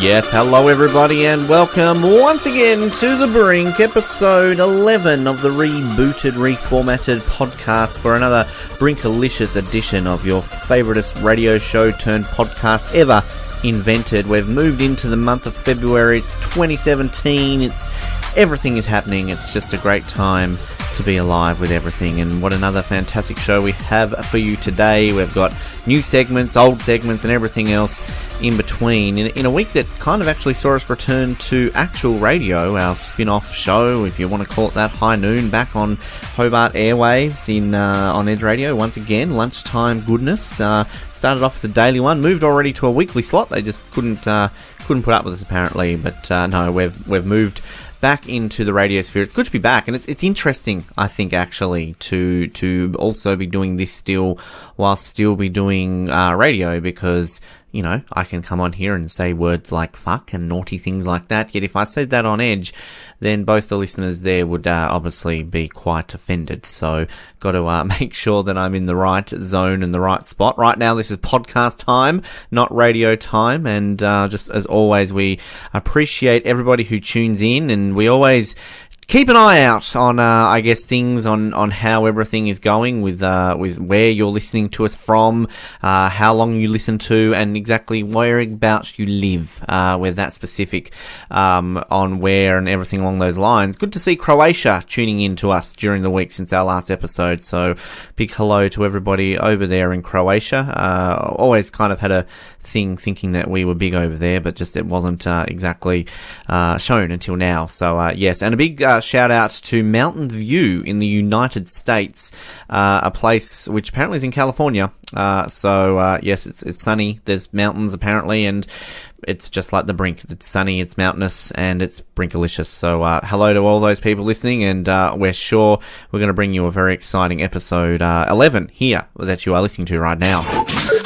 Yes, hello everybody and welcome once again to The Brink, episode 11 of the rebooted, reformatted podcast for another Brinkalicious edition of your favouriteest radio show turned podcast ever invented. We've moved into the month of February, it's 2017, everything is happening, it's just a great time to be alive with everything, and what another fantastic show we have for you today. We've got new segments, old segments, and everything else in between in a week that kind of actually saw us return to actual radio, our spin-off show, if you want to call it that, High Noon, back on Hobart airwaves on Edge Radio once again. Lunchtime goodness. Started off as a daily one, moved already to a weekly slot. They just couldn't put up with us apparently, but no, we've moved back into the radio sphere. It's good to be back, and it's interesting, I think, actually, to also be doing this still while still be doing radio, because, you know, I can come on here and say words like fuck and naughty things like that, yet if I said that on Edge, then both the listeners there would obviously be quite offended. So, got to make sure that I'm in the right zone and the right spot. Right now, this is podcast time, not radio time, and just as always, we appreciate everybody who tunes in, and we always keep an eye out on, I guess, things on how everything is going with where you're listening to us from, how long you listen to, and exactly whereabouts you live. We're that specific on where and everything along those lines. Good to see Croatia tuning in to us during the week since our last episode. So big hello to everybody over there in Croatia. Always kind of had a thing thinking that we were big over there, but just it wasn't exactly shown until now. So yes, and a big shout out to Mountain View in the United States, a place which apparently is in California. Yes, it's sunny. There's mountains apparently, and it's just like the Brink. It's sunny, it's mountainous, and it's Brinkalicious. So hello to all those people listening, and we're sure we're going to bring you a very exciting episode 11 here that you are listening to right now.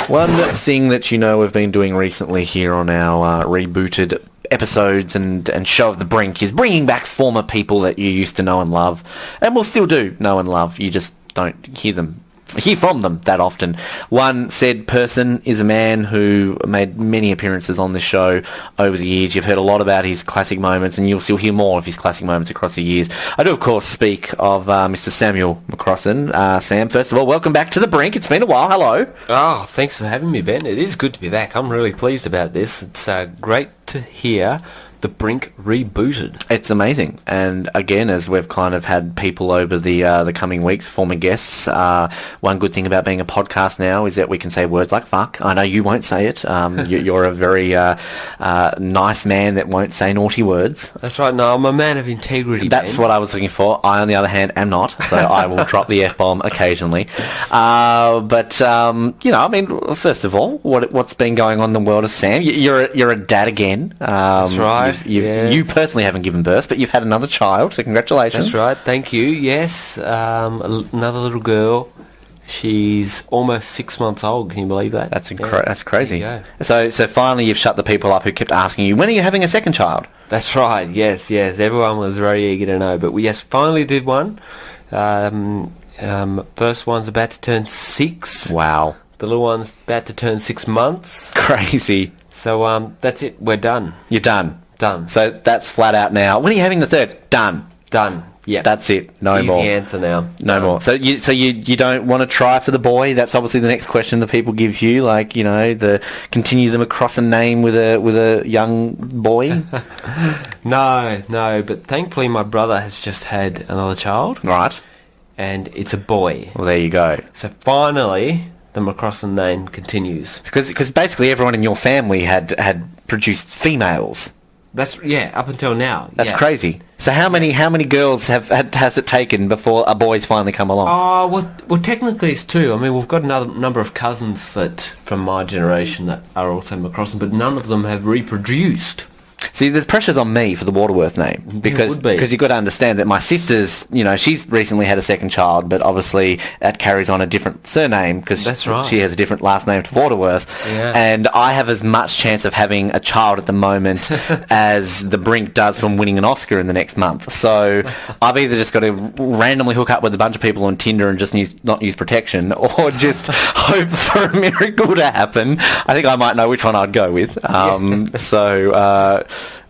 One thing that you know we've been doing recently here on our rebooted episodes and show of The Brink is bringing back former people that you used to know and love, and will still do know and love. You just don't hear from them that often. One said person is a man who made many appearances on this show over the years. You've heard a lot about his classic moments, and you'll still hear more of his classic moments across the years. I do, of course, speak of Mr Samuel McCrossen. Sam, first of all, welcome back to The Brink. It's been a while. Hello. Oh, thanks for having me, Ben. It is good to be back. I'm really pleased about this. It's great to hear The Brink rebooted. It's amazing, and again, as we've kind of had people over the coming weeks, former guests, one good thing about being a podcast now is that we can say words like fuck. I know you won't say it. You're a very nice man that won't say naughty words. That's right. No, I'm a man of integrity. That's Ben. What I was looking for. I, on the other hand, am not, so I will drop the F-bomb occasionally. But you know, I mean, first of all, what's been going on in the world of Sam? You're a dad again. That's right. Yes. You personally haven't given birth, but you've had another child, so congratulations. That's right, thank you. Yes, another little girl. She's almost 6 months old. Can you believe that? That's crazy. So finally you've shut the people up who kept asking you, when are you having a second child? That's right, yes. Everyone was very eager to know, but we finally did one. First one's about to turn 6. Wow. The little one's about to turn 6 months. Crazy. So that's it. We're done. You're done. Done. So that's flat out now. When are you having the third? Done. Yeah. That's it. No Easy more. Easy answer now. No more. So you don't want to try for the boy? That's obviously the next question that people give you. Like, you know, continue the McCrossen name with a young boy. No. But thankfully, my brother has just had another child. Right. And it's a boy. Well, there you go. So finally, the McCrossen name continues. Because basically everyone in your family had produced females. That's up until now. That's crazy. So how many girls has it taken before a boy's finally come along? Oh, well, technically it's 2. I mean, we've got another number of cousins that from my generation that are also McCrossen, but none of them have reproduced. See, there's pressures on me for the Waterworth name because you've got to understand that my sister's, she's recently had a second child, but obviously that carries on a different surname because she has a different last name to Waterworth. Yeah. And I have as much chance of having a child at the moment as the Brink does from winning an Oscar in the next month. So I've either just got to randomly hook up with a bunch of people on Tinder and just not use protection, or just hope for a miracle to happen. I think I might know which one I'd go with.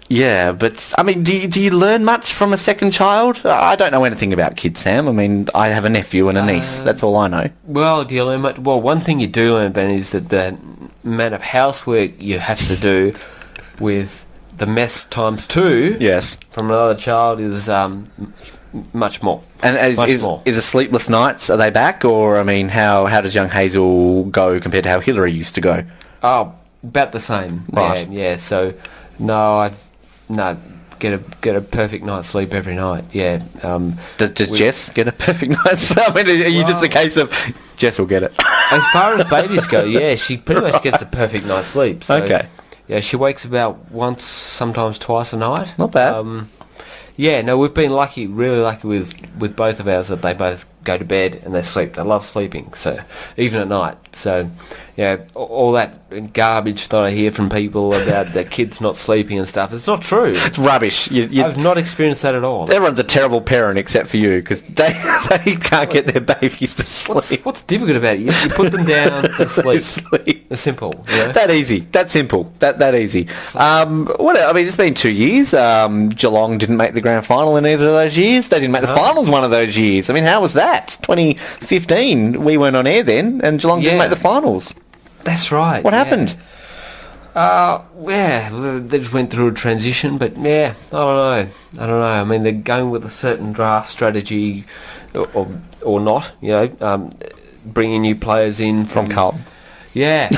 Yeah, but I mean, do you learn much from a second child? I don't know anything about kids, Sam. I mean, I have a nephew and a niece. That's all I know. Well, do you learn much? Well, one thing you do learn, Ben, is that the amount of housework you have to do with the mess times 2. Yes. From another child is much more. And is the sleepless nights, are they back? Or, I mean, how does young Hazel go compared to how Hillary used to go? Oh, about the same. Right. Yeah. So, get a perfect night's sleep every night. Yeah. Does Jess get a perfect night's sleep? I mean, are you just a case of Jess will get it? As far as babies go, yeah, she pretty much gets a perfect night's sleep. So, okay. Yeah, she wakes about once, sometimes twice a night. Not bad. Yeah, no, we've been lucky, really lucky with both of ours that they both go to bed and they sleep. They love sleeping, so even at night. So, yeah, all that garbage that I hear from people about the kids not sleeping and stuff, it's not true. It's rubbish. I've not experienced that at all. Everyone's a terrible parent except for you, because they can't get their babies to sleep. What's difficult about it? You put them down and sleep. It's simple. You know? That easy. That simple. That easy. It's been 2 years. Geelong didn't make the grand final in either of those years. They didn't make the finals one of those years. I mean, how was that? 2015, we weren't on air then, and Geelong didn't make the finals. That's right. What happened? They just went through a transition, but I don't know. I mean, they're going with a certain draft strategy, or not. Bringing new players in from Carlton. Yeah.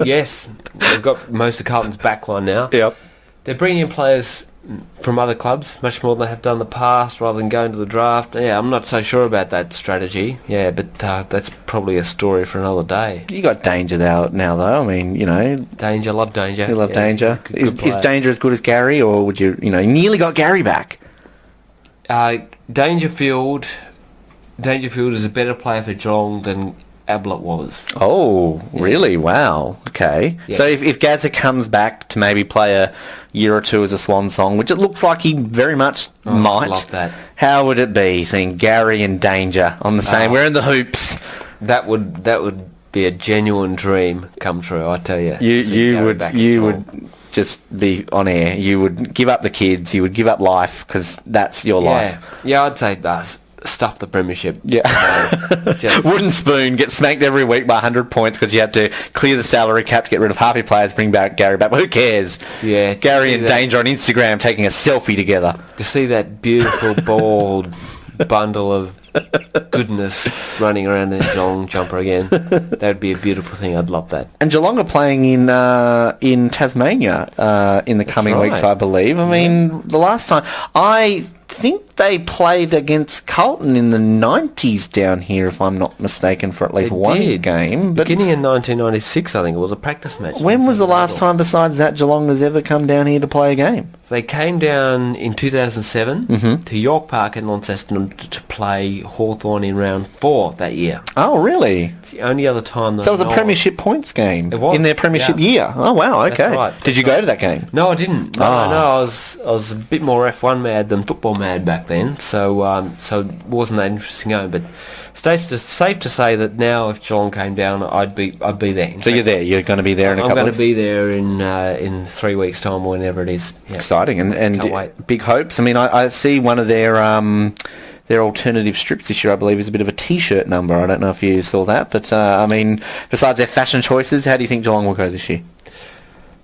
Yes, they've got most of Carlton's backline now. Yep. They're bringing in players from other clubs, much more than they have done in the past, rather than going to the draft. Yeah, I'm not so sure about that strategy. Yeah, but that's probably a story for another day. You got Danger now though. I mean, Danger, love Danger. You love Danger. Is Danger as good as Gary, or would you nearly got Gary back? Dangerfield is a better player for Geelong than Ablett was. Oh, really? Wow. Okay. Yeah. So if Gazza comes back to maybe play a year or two as a swan song, which it looks like he very much might. I love that. How would it be seeing Gary and Danger on the same? We're in the hoops. That would be a genuine dream come true. I tell you. You would just be on air. You would give up the kids. You would give up life because that's your life. Yeah, I'd say stuff the premiership. Yeah. Wooden spoon, get smacked every week by 100 points because you have to clear the salary cap to get rid of half your players, bring back Gary back. But who cares? Yeah. Gary and Danger on Instagram taking a selfie together. To see that beautiful bald bundle of goodness running around in a Geelong jumper again, that would be a beautiful thing. I'd love that. And Geelong are playing in Tasmania in the coming weeks, I believe. I mean, the last time I think they played against Carlton in the 90s down here, if I'm not mistaken, for at least one game. But beginning in 1996, I think it was a practice match. When was the last time besides that Geelong has ever come down here to play a game? They came down in 2007 to York Park in Launceston to play Hawthorn in round 4 that year. Oh, really? It's the only other time that So it was a premiership points game. It was, in their premiership year. Oh, wow, okay. That's right. Did you go to that game? No, I didn't. No, I was a bit more F1 mad than football mad back then, so it wasn't that interesting game. But safe to say that now, if Geelong came down, I'd be there. So you're there. You're going to be there in a couple. I'm going to be there in 3 weeks' time, or whenever it is. Yeah. Exciting and big hopes. I mean, I see one of their alternative strips this year, I believe, is a bit of a T-shirt number. I don't know if you saw that, but I mean, besides their fashion choices, how do you think Geelong will go this year?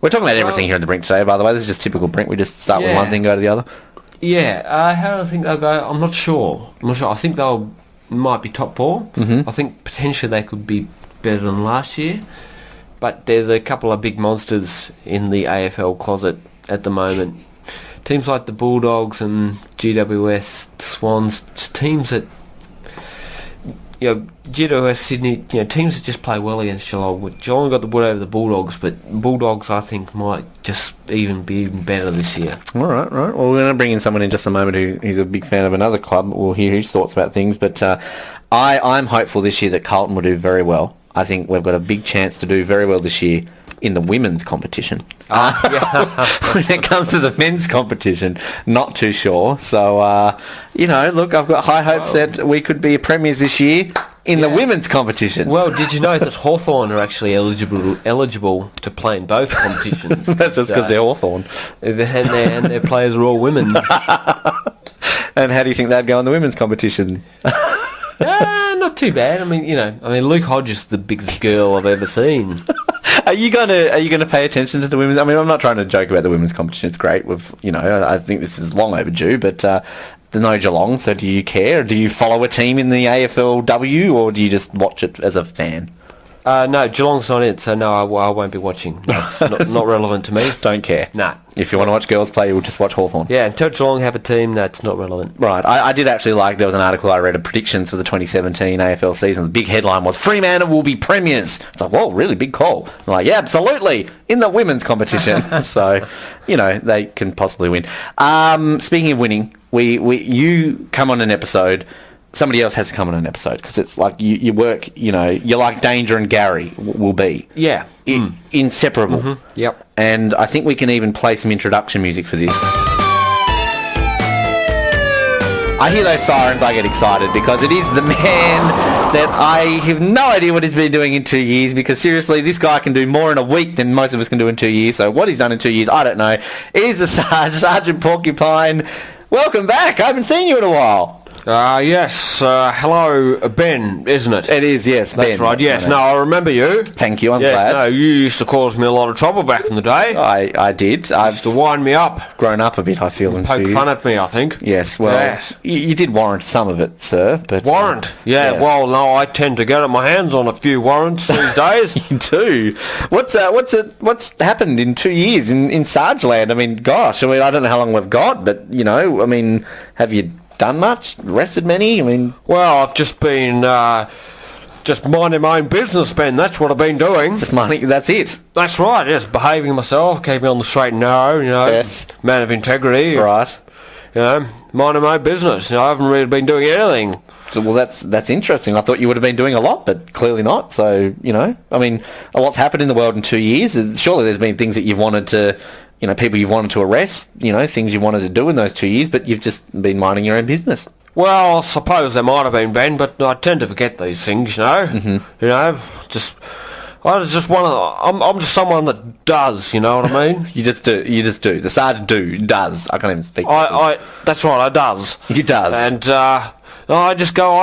We're talking about everything here in the Brink today, by the way. This is just typical Brink. We just start with one thing, go to the other. Yeah. How do I think they'll go? I'm not sure. I think they'll might be top 4. I think potentially they could be better than last year, but there's a couple of big monsters in the AFL closet at the moment. Teams like the Bulldogs and GWS, Swans, teams that due West Sydney, teams that just play well against Geelong. Geelong got the wood over the Bulldogs, but Bulldogs, I think, might just be even better this year. All right. Well, we're going to bring in someone in just a moment who's a big fan of another club. We'll hear his thoughts about things, but I'm hopeful this year that Carlton will do very well. I think we've got a big chance to do very well this year in the women's competition. When it comes to the men's competition, not too sure. So, look, I've got high hopes that we could be premiers this year in the women's competition. Well, did you know that Hawthorn are actually eligible to play in both competitions? That's just because they're Hawthorn. And their players are all women. And how do you think that'd go in the women's competition? Not too bad. I mean, Luke Hodge is the biggest girl I've ever seen. Are you gonna pay attention to the women's? I mean, I'm not trying to joke about the women's competition. It's great. I think this is long overdue. But the no Geelong. So do you care? Do you follow a team in the AFLW, or do you just watch it as a fan? No, Geelong's not it, so no, I won't be watching. That's not relevant to me. Don't care. Nah. If you want to watch girls play, you'll just watch Hawthorn. Yeah, until Geelong have a team, that's not relevant. Right. I did actually like, there was an article I read of predictions for the 2017 AFL season. The big headline was, Fremantle will be premiers. It's like, whoa, really big call. I'm like, yeah, absolutely. In the women's competition. So, they can possibly win. Speaking of winning, you come on an episode, somebody else has to come on an episode, because it's like you work, you're like Danger and Gary will be. Yeah. Inseparable. Mm-hmm. Yep. And I think we can even play some introduction music for this. I hear those sirens, I get excited, because it is the man that I have no idea what he's been doing in 2 years, because seriously, this guy can do more in a week than most of us can do in 2 years, so what he's done in 2 years, I don't know. It is the Sarge, Sergeant Porcupine. Welcome back, I haven't seen you in a while. Yes. Hello, Ben, isn't it? It is, yes, Ben. That's right, yes. No, I remember you. Thank you, I'm glad. No, you used to cause me a lot of trouble back in the day. I did. You used to wind me up. Grown up a bit, I feel. Poke fun at me, I think. Yes, well, yes. You did warrant some of it, sir. But warrant? Yeah, yes. Well, no, I tend to get my hands on a few warrants these days. You do? What's happened in 2 years in Sarge land? I mean, gosh, I don't know how long we've got, but, have you done much? Rested many? Well, I've just been just minding my own business, Ben. That's what I've been doing. Just minding, that's it? That's right, yes. Behaving myself, keeping on the straight and narrow, Yes. Man of integrity. Right. Minding my own business. I haven't really been doing anything. So, well, that's interesting. I thought you would have been doing a lot, but clearly not. So, a lot's happened in the world in 2 years. Surely there's been things that you've wanted to... people you wanted to arrest, things you wanted to do in those 2 years, but you've just been minding your own business. Well, I suppose there might have been, Ben, but I tend to forget these things, Mm-hmm. I'm just someone that does, you know what I mean? You just do. The Sarge does. I can't even speak. That's right, I does. You does. And, I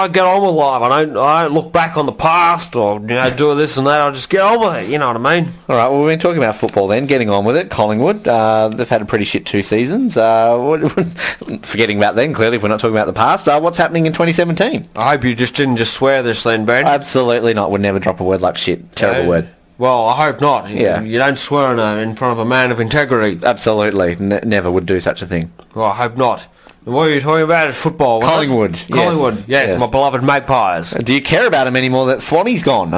get on with life. I don't look back on the past or, do this and that. I just get on with it, you know what I mean? All right, well, we've been talking about football then, getting on with it. Collingwood, they've had a pretty shit 2 seasons. Forgetting about them, clearly, if we're not talking about the past. What's happening in 2017? I hope you didn't just swear this then, Ben. Absolutely not. Would never drop a word like shit. Terrible word. Well, I hope not. Yeah. You don't swear in front of a man of integrity. Absolutely. Never would do such a thing. Well, I hope not. What are you talking about? Football? Collingwood. Collingwood, yes. My beloved Magpies. Do you care about him anymore that Swanee's gone?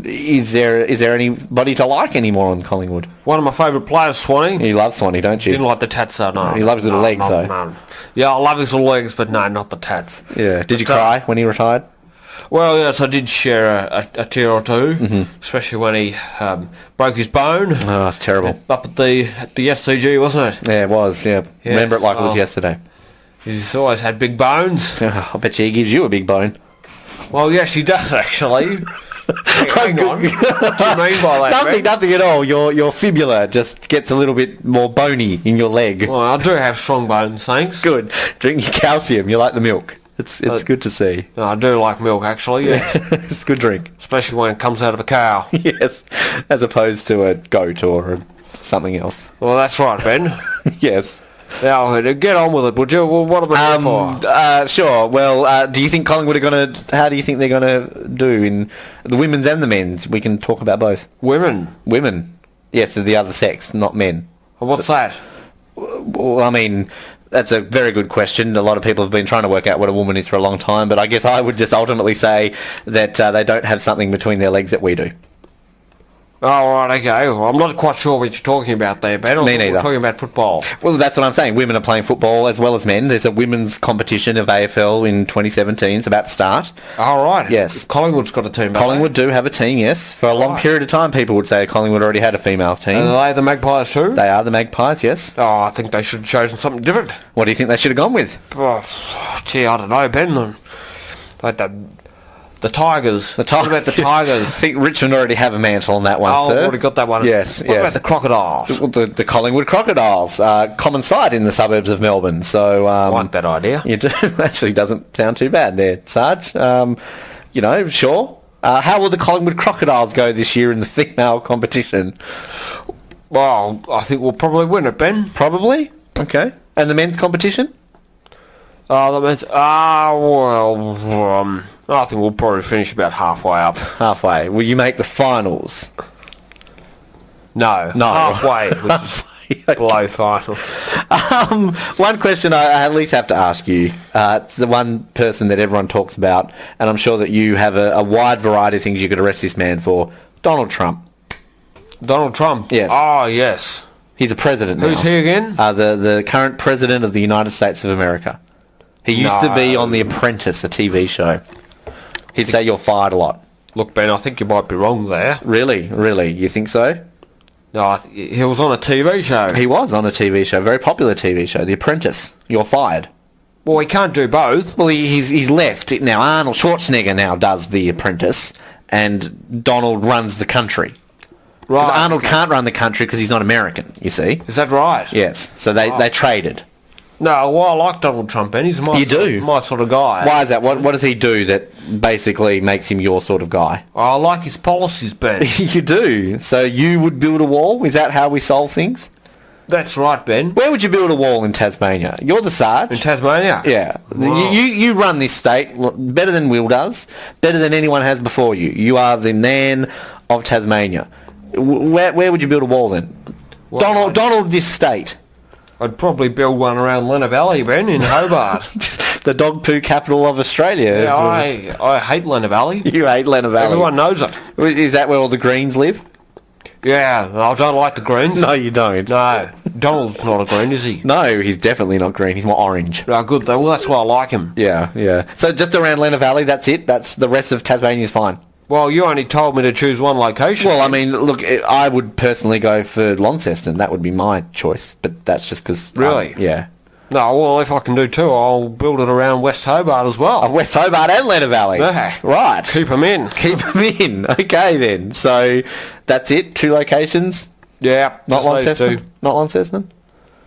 Is there anybody to like anymore on Collingwood? One of my favourite players, Swanee. You love Swanee, don't you? Didn't like the tats, though, no. He loves his little legs, though. No. Yeah, I love his little legs, but no, not the tats. Yeah. Did you cry when he retired? Well, yes, I did share a tear or two, especially when he broke his bone. Oh, that's terrible. Up at the SCG, wasn't it? Yeah, it was, yeah. Remember it like it was yesterday. He's always had big bones. I bet you he gives you a big bone. Well, yes, he does, actually. Hang on. What do you mean by that, Nothing at all. Your fibula just gets a little bit more bony in your leg. Well, I do have strong bones, thanks. Good. Drink your calcium. You like the milk. It's good to see. No, I do like milk, actually, yes. It's a good drink. Especially when it comes out of a cow. Yes, as opposed to a goat or something else. Well, that's right, Ben. Yes. Now, get on with it, would you? Well, what am I here for? Sure. Well, do you think Collingwood are going to... How do you think they're going to do in the women's and the men's? We can talk about both. Women? Women. Yes, the other sex, not men. What's that? Well, That's a very good question. A lot of people have been trying to work out what a woman is for a long time, but I guess I would just ultimately say that they don't have something between their legs that we do. Oh, right, okay. Well, I'm not quite sure what you're talking about there, Ben. Me neither. We're talking about football. Well, that's what I'm saying. Women are playing football as well as men. There's a women's competition of AFL in 2017. It's about to start. Oh, right. Yes. Collingwood's got a team. Collingwood do have a team, yes. For a long period of time, people would say Collingwood already had a female team. And are they the Magpies too? They are the Magpies, yes. Oh, I think they should have chosen something different. What do you think they should have gone with? Oh, gee, I don't know, Ben. Like the Tigers. What about the Tigers? I think Richmond already have a mantle on that one, Oh, sir. I've already got that one. Yes, What about the Crocodiles? The Collingwood Crocodiles. Common sight in the suburbs of Melbourne. So, I like that idea. You do. Actually doesn't sound too bad there, Sarge. Sure. How will the Collingwood Crocodiles go this year in the female competition? Well, I think we'll probably win it, Ben. Probably? Okay. And the men's competition? I think we'll probably finish about halfway up. Halfway. Will you make the finals? No. Halfway. Which is below final. One question I at least have to ask you. It's the one person that everyone talks about, and I'm sure that you have a wide variety of things you could arrest this man for. Donald Trump. Donald Trump? Yes. Oh, yes. He's a president now. Who's he again? The current president of the United States of America. He used to be on The Apprentice, a TV show. He'd say you're fired a lot. Look, Ben, I think you might be wrong there. Really? You think so? No, he was on a TV show. He was on a TV show, a very popular TV show, The Apprentice. You're fired. Well, he can't do both. Well, he's left. Now, Arnold Schwarzenegger now does The Apprentice, and Donald runs the country. Right. Because Arnold can't run the country because he's not American, you see. Is that right? Yes. So they traded. No, well, I like Donald Trump, Ben. He's my sort of guy. Why is that? What does he do that basically makes him your sort of guy? I like his policies, Ben. You do? So you would build a wall? Is that how we solve things? That's right, Ben. Where would you build a wall in Tasmania? You're the Sarge. In Tasmania? Yeah. Wow. You run this state better than Will does, better than anyone has before you. You are the man of Tasmania. Where would you build a wall then? Well, Donald, this state. I'd probably build one around Lenna Valley, Ben, in Hobart. The dog poo capital of Australia. Yeah, I hate Lenna Valley. You hate Lenna Valley. Everyone knows it. Is that where all the Greens live? Yeah, I don't like the Greens. No, you don't. No, Donald's not a Green, is he? No, he's definitely not green. He's more orange. Oh, good. Well, that's why I like him. Yeah. So just around Lenna Valley, that's it? That's the rest of Tasmania's fine? Well, you only told me to choose one location. Well, I mean, look, I would personally go for Launceston. That would be my choice, but that's just because... Really? Yeah. No, well, if I can do two, I'll build it around West Hobart as well. West Hobart and Lenna Valley? Yeah. Right. Keep them in. Okay, then. So, that's it? 2 locations? Yeah. Not Launceston? Not Launceston?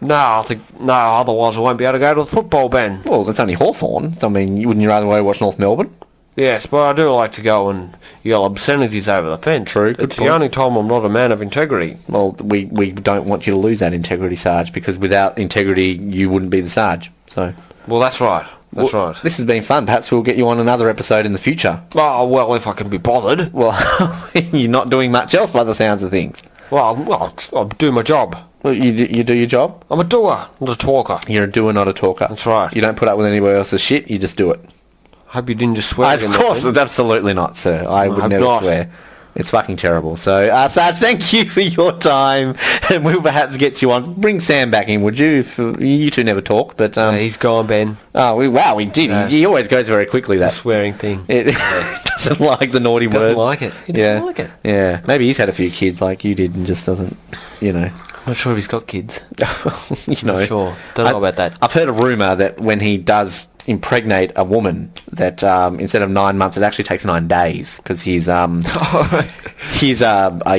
No, otherwise I won't be able to go to the football, Ben. Well, that's only Hawthorn. So, I mean, wouldn't you rather go watch North Melbourne? Yes, but I do like to go and yell obscenities over the fence. True, good It's point. the only time I'm not a man of integrity. Well, we don't want you to lose that integrity, Sarge, because without integrity, you wouldn't be the Sarge. So, well, that's right. Right. This has been fun. Perhaps we'll get you on another episode in the future. Oh, well, if I can be bothered. Well, you're not doing much else by the sounds of things. Well, I'll do my job. Well, you do your job? I'm a doer, not a talker. You're a doer, not a talker. That's right. You don't put up with anybody else's shit, you just do it. Hope you didn't just swear. Of course, absolutely not, sir. I would never swear. It's fucking terrible. So, Sarge, thank you for your time, and we'll perhaps get you on. Bring Sam back in, would you? You two never talk, but... he's gone, Ben. Oh, wow, we did. He always goes very quickly, that. The swearing thing. It doesn't like the naughty words. Doesn't like it. He doesn't like it. Yeah. Maybe he's had a few kids like you did and just doesn't, I'm not sure if he's got kids. Not sure. Don't know about that. I've heard a rumour that when he does impregnate a woman, that instead of 9 months, it actually takes 9 days because his I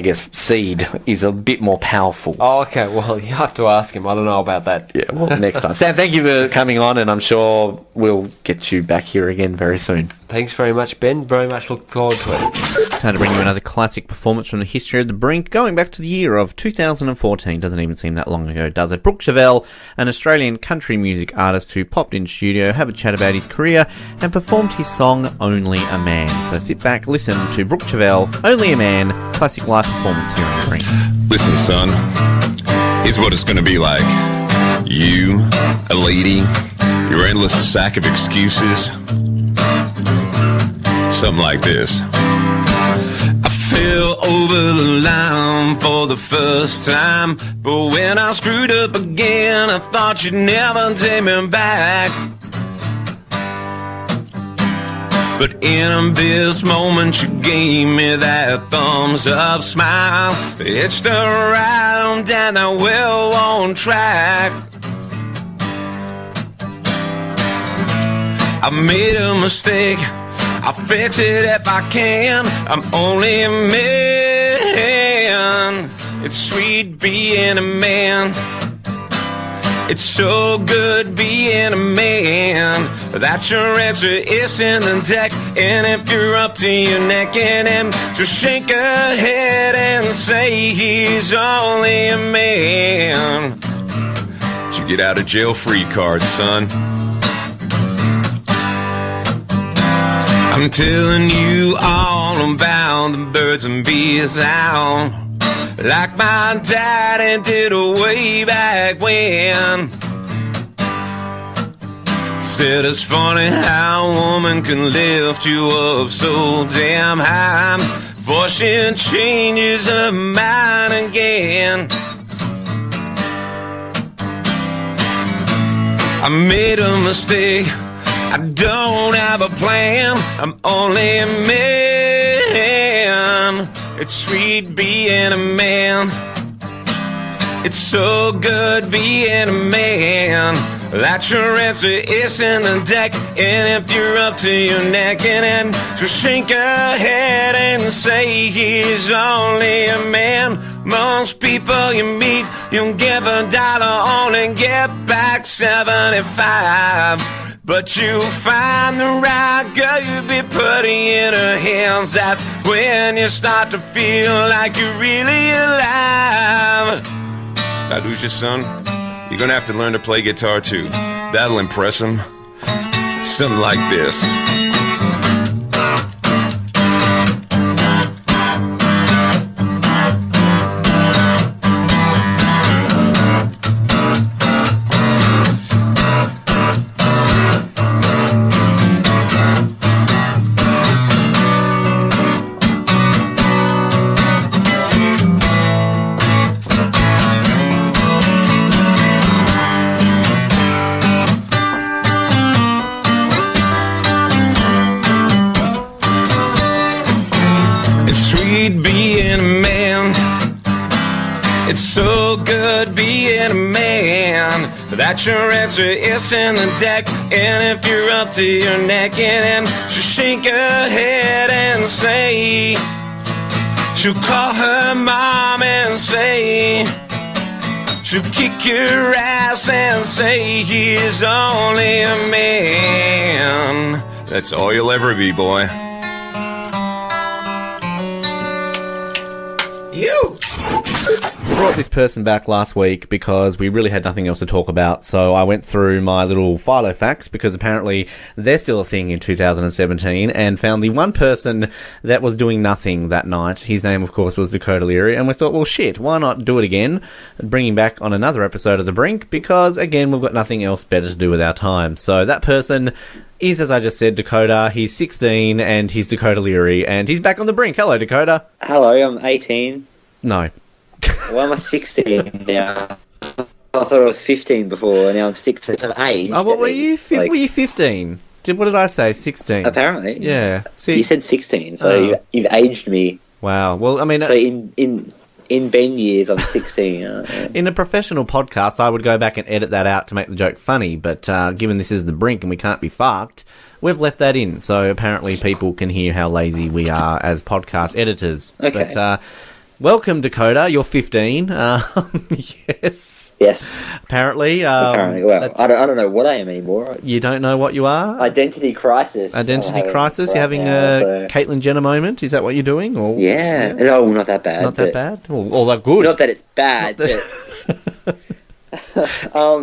guess, seed is a bit more powerful. Oh, okay. Well, you have to ask him. I don't know about that. Yeah, well, next time. Sam, thank you for coming on, and I'm sure we'll get you back here again very soon. Thanks very much, Ben. Very much look forward to it. Time to bring you another classic performance from the history of the Brink, going back to the year of 2014. Doesn't even seem that long ago, does it? Brook Chivell, an Australian country music artist who popped in studio, have a chat about his career, and performed his song Only a Man. So sit back, listen to Brook Chivell, Only a Man, classic live performance here on the Brink. Listen, son, here's what it's gonna be like. You, a lady, your endless sack of excuses. Something like this. I fell over the line for the first time, but when I screwed up again, I thought you'd never take me back. But in this moment you gave me that thumbs up smile, hitched around down that well-worn track. I made a mistake, I'll fix it if I can. I'm only a man. It's sweet being a man. It's so good being a man. That's your answer, it's in the deck. And if you're up to your neck in him, just shake her head and say he's only a man. Did you get out of jail free card, son? I'm telling you all about the birds and bees out, like my daddy did way back when. Said it's funny how a woman can lift you up so damn high before she changes her mind again. I made a mistake, I don't have a plan, I'm only a man. It's sweet being a man. It's so good being a man. That's your answer, it's in the deck. And if you're up to your neck in it, just shake your head and say he's only a man. Most people you meet, you'll give $1, only get back 75. But you find the right girl you'll be putting in her hands. That's when you start to feel like you're really alive. Did I lose your son? You're gonna have to learn to play guitar too. That'll impress him. Something like this. Being a man, it's so good being a man. That's your answer, it's in the deck. And if you're up to your neck in him, just shake her head and say, she'll call her mom and say, she'll kick your ass and say he's only a man. That's all you'll ever be, boy. You brought this person back last week because we really had nothing else to talk about, so I went through my little philo facts, because apparently they're still a thing in 2017, and found the one person that was doing nothing that night. His name, of course, was Dakoda Leary, and we thought, well, shit, why not do it again and bring him back on another episode of The Brink, because, again, we've got nothing else better to do with our time. So that person is, as I just said, Dakoda. He's 16, and he's Dakoda Leary, and he's back on The Brink. Hello, Dakoda. Hello, I'm 18. No. Why am I 16 now? I thought I was 15 before, and now I'm 16. So I'm aged. Oh, what were you? Were you 15? What did I say? 16? Apparently. Yeah. See, you said 16, so you've aged me. Wow. Well, I mean... So in Ben years, I'm 16. In a professional podcast, I would go back and edit that out to make the joke funny, but given this is The Brink and we can't be fucked, we've left that in. So apparently people can hear how lazy we are as podcast editors. Okay. But, welcome, Dakoda. You're 15. Yes. Yes. Apparently. Well, I don't know what I am anymore. You don't know what you are? Identity crisis. Identity crisis? You're having a Caitlyn Jenner moment? Is that what you're doing? Or, yeah. No, not that bad. Not that bad? All that good? Not that it's bad, but...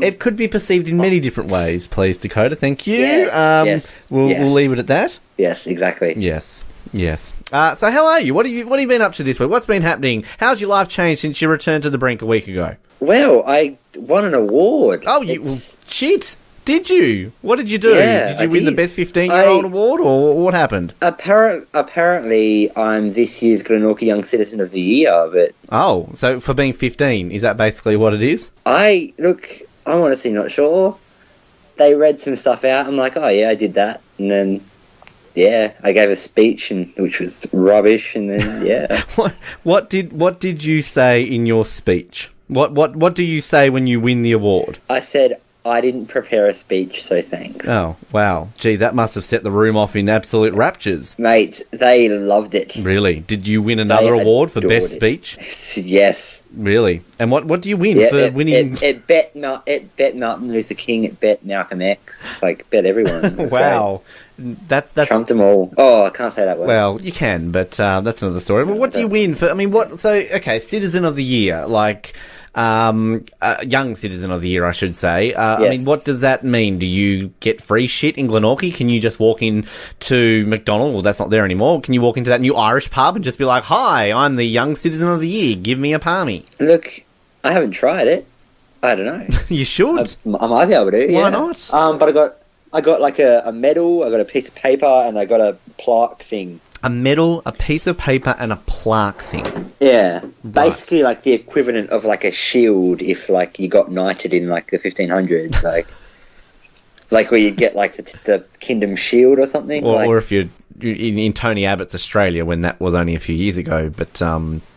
it could be perceived in many different ways, please, Dakoda. Thank you. Yes. We'll leave it at that. Yes, exactly. Yes. Yes. So how are you? What have you been up to this week? What's been happening? How's your life changed since you returned to the Brink a week ago? Well, I won an award. Oh, shit. Did you? What did you do? Yeah, did you win the best 15-year-old award, or what happened? Apparently, I'm this year's Glenorchy Young Citizen of the Year, but... Oh, so for being 15, is that basically what it is? I'm honestly not sure. They read some stuff out. I'm like, oh, yeah, I did that. And then, yeah, I gave a speech, which was rubbish, and then, yeah. What did you say in your speech? What do you say when you win the award? I said... I didn't prepare a speech, so thanks. Oh, wow. Gee, that must have set the room off in absolute raptures. Mate, they loved it. Really? Did you win another award for best speech? Yes. Really? And what do you win for winning? It bet Martin Luther King, it bet Malcolm X, bet everyone. Wow. Great. That's trumped them all. Oh, I can't say that word. Well, you can, but that's another story. Well, what do you win for? I mean, Citizen of the Year, young Citizen of the Year, I should say. Yes. I mean, what does that mean? Do you get free shit in Glenorchy? Can you just walk in to McDonald's? Well, that's not there anymore. Can you walk into that new Irish pub and just be like, "Hi, I'm the Young Citizen of the Year. Give me a palmy." Look, I haven't tried it. I don't know. You should. I might be able to. Why yeah. not? But I got like a medal. I got a piece of paper, and I got a plaque thing. A medal, a piece of paper, and a plaque thing. Yeah. Right. Basically like the equivalent of like a shield if like you got knighted in like the 1500s. like where you get like the Kingdom Shield or something. Or if you're in Tony Abbott's Australia when that was only a few years ago. But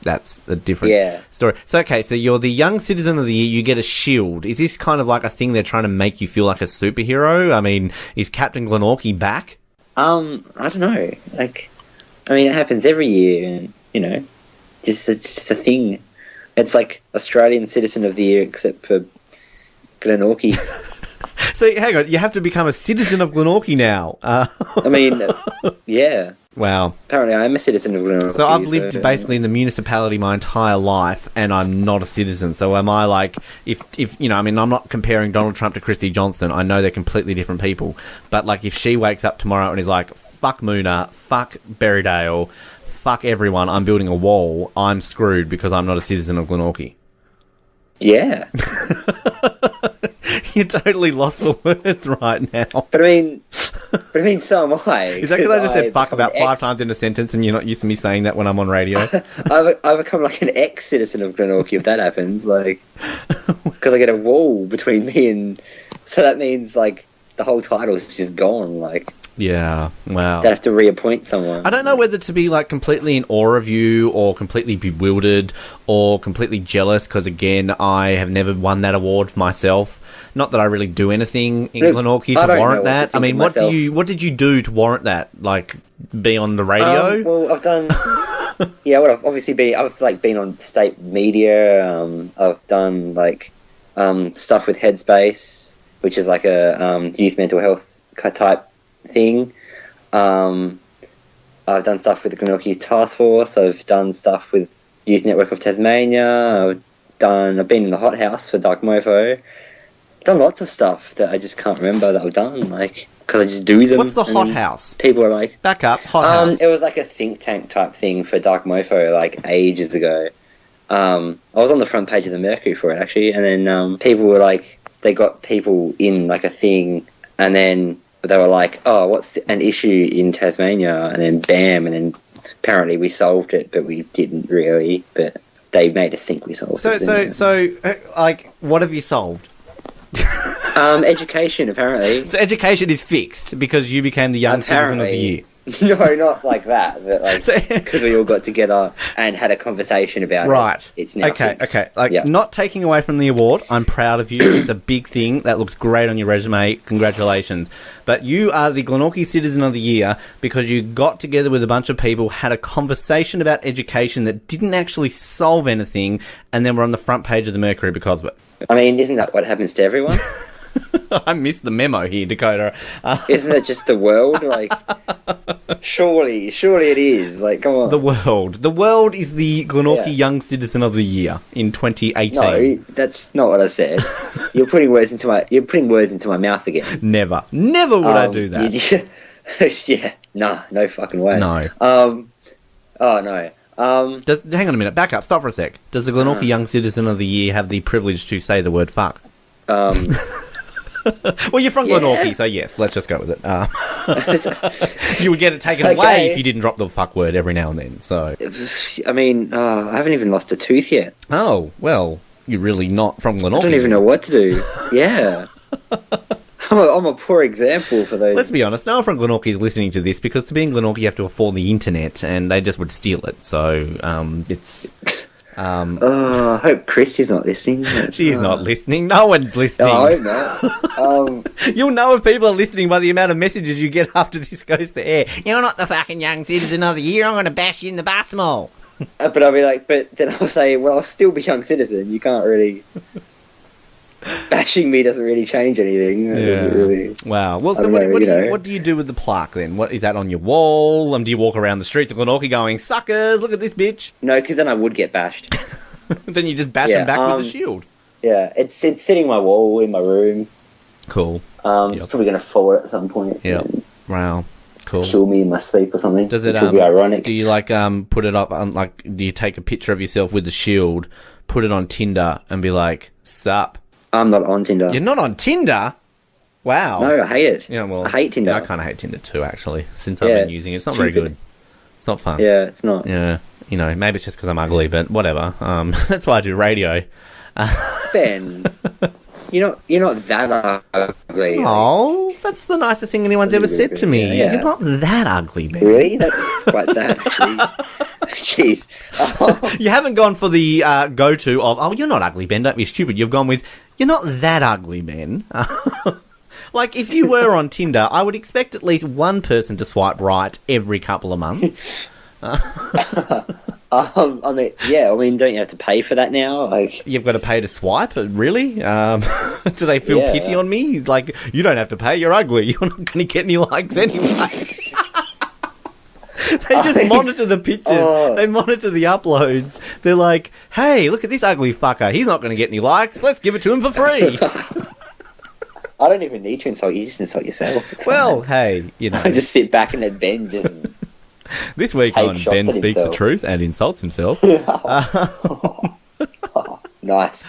that's a different story. So, okay, so you're the Young Citizen of the Year. You get a shield. Is this kind of like a thing they're trying to make you feel like a superhero? I mean, is Captain Glenorchy back? I don't know. It happens every year, and, it's just a thing. It's like Australian Citizen of the Year, except for Glenorchy. So, hang on, you have to become a citizen of Glenorchy now. Yeah. Wow. Apparently, I'm a citizen of Glenorchy. So, I've lived basically in the municipality my entire life, and I'm not a citizen. So, am I like, I'm not comparing Donald Trump to Christy Johnson. I know they're completely different people. But, like, if she wakes up tomorrow and is like, fuck Moona, fuck Berrydale, fuck everyone, I'm building a wall, I'm screwed because I'm not a citizen of Glenorchy. Yeah. You're totally lost for words right now. But I mean, so am I. Is that because I just said fuck about 5 times in a sentence and you're not used to me saying that when I'm on radio? I become like an ex-citizen of Glenorchy if that happens, because I get a wall between me and... So that means, the whole title is just gone, Yeah, wow. They have to reappoint someone. I don't know whether to be completely in awe of you or completely bewildered or completely jealous because, again, I have never won that award for myself. Not that I really do anything in Glenorchy to warrant that. I mean, what did you do to warrant that? Be on the radio? Well, I've done... yeah, well, I've been on state media. I've done, stuff with Headspace, which is a youth mental health type thing. I've done stuff with the Glenorchy Task Force. I've done stuff with Youth Network of Tasmania. I've been in the Hot House for Dark Mofo. I've done lots of stuff that I just can't remember that I've done, because I just do them. What's the Hot House? People are like... Back up, Hot House. It was a think tank type thing for Dark Mofo, ages ago. I was on the front page of the Mercury for it, actually, and then people were they got people in, a thing, and then they were like, oh, what's an issue in Tasmania? And then bam, and then apparently we solved it, but we didn't really, but they made us think we solved it. So, what have you solved? Education, apparently. So education is fixed because you became the Young Citizen of the Year. No, not like that, but because we all got together and had a conversation about it. It's now fixed. Okay. Not taking away from the award, I'm proud of you. It's a big thing. That looks great on your resume. Congratulations. But you are the Glenorchy Citizen of the Year because you got together with a bunch of people, had a conversation about education that didn't actually solve anything, and then we're on the front page of the Mercury because of it. I mean, isn't that what happens to everyone? I missed the memo here, Dakoda. Isn't it just the world? Surely it is. Come on. The world is the Glenorchy Young Citizen of the Year in 2018. No, that's not what I said. You're putting words into my mouth again. Never would I do that. Yeah, Nah, no fucking way. No. Oh, no. Hang on a minute. Back up. Stop for a sec. Does the Glenorchy Young Citizen of the Year have the privilege to say the word fuck? Well, you're from Glenorchy, so yes, let's just go with it. You would get it taken away if you didn't drop the fuck word every now and then, so... I mean, I haven't even lost a tooth yet. Oh, well, you're really not from Glenorchy. I don't even know what to do. Yeah. I'm a poor example for those. Let's be honest, no one from Glenorchy is listening to this, because to be in Glenorchy you have to afford the internet, and they just would steal it, so it's... I hope Christy's not listening. She's not listening. No one's listening. No, I hope not. You'll know if people are listening by the amount of messages you get after this goes to air. You're not the fucking Young Citizen of the Year. I'm going to bash you in the bus mall. But I'll be like, but then I'll say, well, I'll still be Young Citizen. You can't really... Bashing me doesn't really change anything. Wow. Well, so what do you do with the plaque then? What is that on your wall? Do you walk around the streets of Glenorchy going, suckers, look at this bitch? No, because then I would get bashed. Then you just bash them back with the shield. Yeah, it's sitting on my wall in my room. Cool. It's probably going to fall at some point. Yeah. Wow. Cool. Kill me in my sleep or something. Does it? Which would be ironic. Do you put it up on do you take a picture of yourself with the shield, put it on Tinder, and be like, sup? I'm not on Tinder. You're not on Tinder? Wow. No, I hate it. Yeah, well, I hate Tinder. I kind of hate Tinder too, actually, since I've been using it. It's not very good. It's not fun. Yeah, it's not. Yeah, maybe it's just because I'm ugly, but whatever. That's why I do radio. Ben, you're not that ugly. Oh, that's the nicest thing anyone's ever said to me. Yeah. You're not that ugly, Ben. Really? That's quite sad, actually. Jeez. You haven't gone for the go-to of, oh, you're not ugly, Ben, don't be stupid. You've gone with, you're not that ugly, Ben. Like, if you were on Tinder, I would expect at least one person to swipe right every couple of months. don't you have to pay for that now? Like, you've got to pay to swipe? Really? Do they feel pity on me? Like, you don't have to pay, you're ugly. You're not going to get any likes anyway. They just monitor the pictures. They monitor the uploads. They're like, hey, look at this ugly fucker. He's not going to get any likes. Let's give it to him for free. I don't even need to insult you. Just insult yourself. It's well, fine. Hey, I just sit back and let Ben just... This week on Ben Speaks the Truth and Insults Himself. Nice.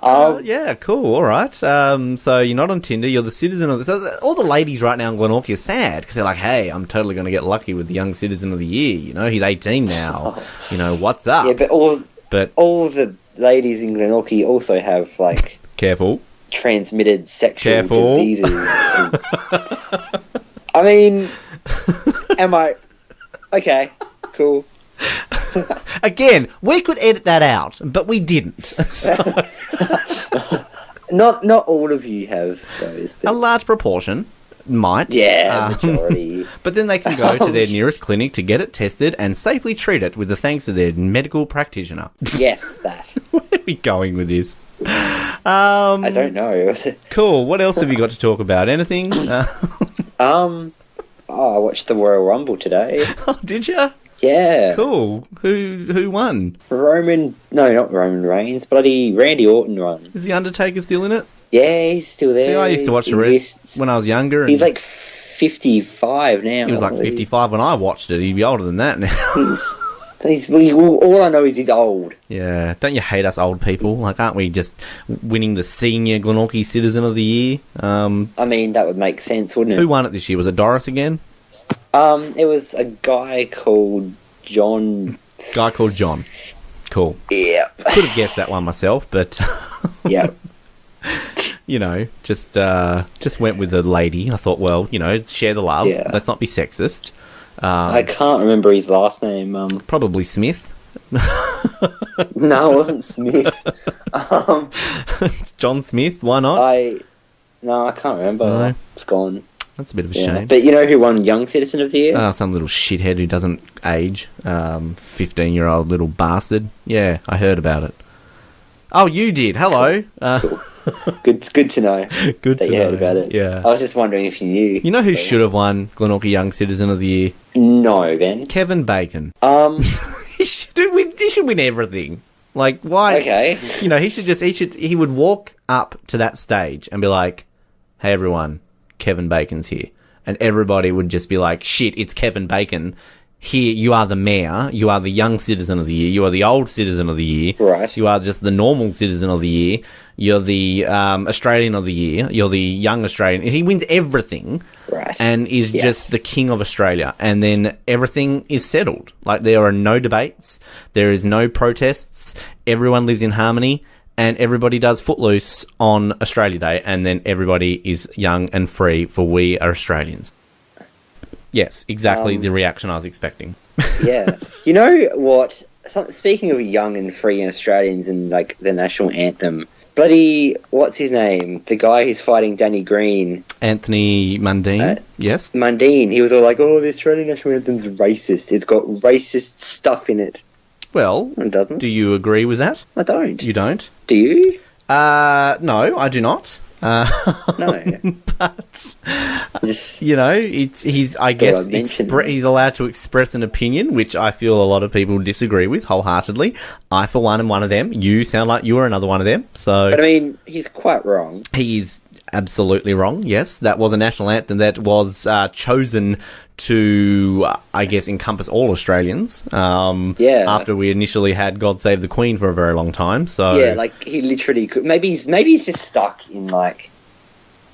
Yeah, cool. All right. So you're not on Tinder. You're the citizen of the... So all the ladies right now in Glenorchy are sad because they're like, hey, I'm totally going to get lucky with the Young Citizen of the Year. He's 18 now. What's up? Yeah, but all the ladies in Glenorchy also have, Careful. Transmitted sexual diseases. I mean, am I... Okay, cool. Again, we could edit that out, but we didn't. So. Not all of you have those. But... A large proportion might. Yeah, majority. But then they can go to their nearest clinic to get it tested and safely treat it with the thanks of their medical practitioner. Yes, that. Where are we going with this? I don't know. Cool. What else have you got to talk about? Anything? I watched the Royal Rumble today. Oh, did you? Yeah. Cool. Who won? Not Roman Reigns. Bloody Randy Orton won. Is the Undertaker still in it? Yeah, he's still there. See, I used to watch the rest when I was younger. He's 55 now. He was 55 when I watched it. He'd be older than that now. All I know is he's old. Yeah. Don't you hate us old people? Aren't we just winning the senior Glenorchy Citizen of the Year? I mean, that would make sense, wouldn't it? Who won it this year? Was it Doris again? It was a guy called John. Cool. Yeah. Could have guessed that one myself, but... Yeah. Just went with the lady. I thought, well, share the love. Yeah. Let's not be sexist. I can't remember his last name. Probably Smith. No, it wasn't Smith. John Smith, why not? I can't remember. No. It's gone. That's a bit of a shame. But you know who won Young Citizen of the Year? Some little shithead who doesn't age. 15-year-old little bastard. Yeah, I heard about it. Oh, you did. Hello. Cool. Good to know. Good that to you heard know. about it. Yeah. I was just wondering if you knew. You know who should have won Glenorchy Young Citizen of the Year? No, Ben. Kevin Bacon. He should win everything. Why? Okay. He would walk up to that stage and be like, hey everyone, Kevin Bacon's here. and everybody would just be like, shit, it's Kevin Bacon. Here, you are the mayor, you are the young citizen of the year, you are the old citizen of the year, Right. you are just the normal citizen of the year, you're the Australian of the year, you're the young Australian. He wins everything, Right. and is just the king of Australia, and then everything is settled. Like, there are no debates, there is no protests, everyone lives in harmony, and everybody does Footloose on Australia Day, and then everybody is young and free, for we are Australians. Yes, exactly the reaction I was expecting. Yeah. You know what? Speaking of young and free Australians and, like, the national anthem, bloody, what's his name? The guy who's fighting Danny Green. Anthony Mundine, yes? Mundine. He was all like, oh, the Australian national anthem's racist. It's got racist stuff in it. Well, It doesn't. do you agree with that? I don't. You don't? Do you? No, I do not. No. But, Just, you know, he's allowed to express an opinion, which I feel a lot of people disagree with wholeheartedly. I, for one, am one of them. You sound like you are another one of them. So, but I mean, he's quite wrong. he is absolutely wrong. Yes, that was a national anthem that was chosen to, I guess, encompass all Australians. After we initially had "God Save the Queen" for a very long time. So Yeah, like, he literally could. Maybe he's just stuck in, like,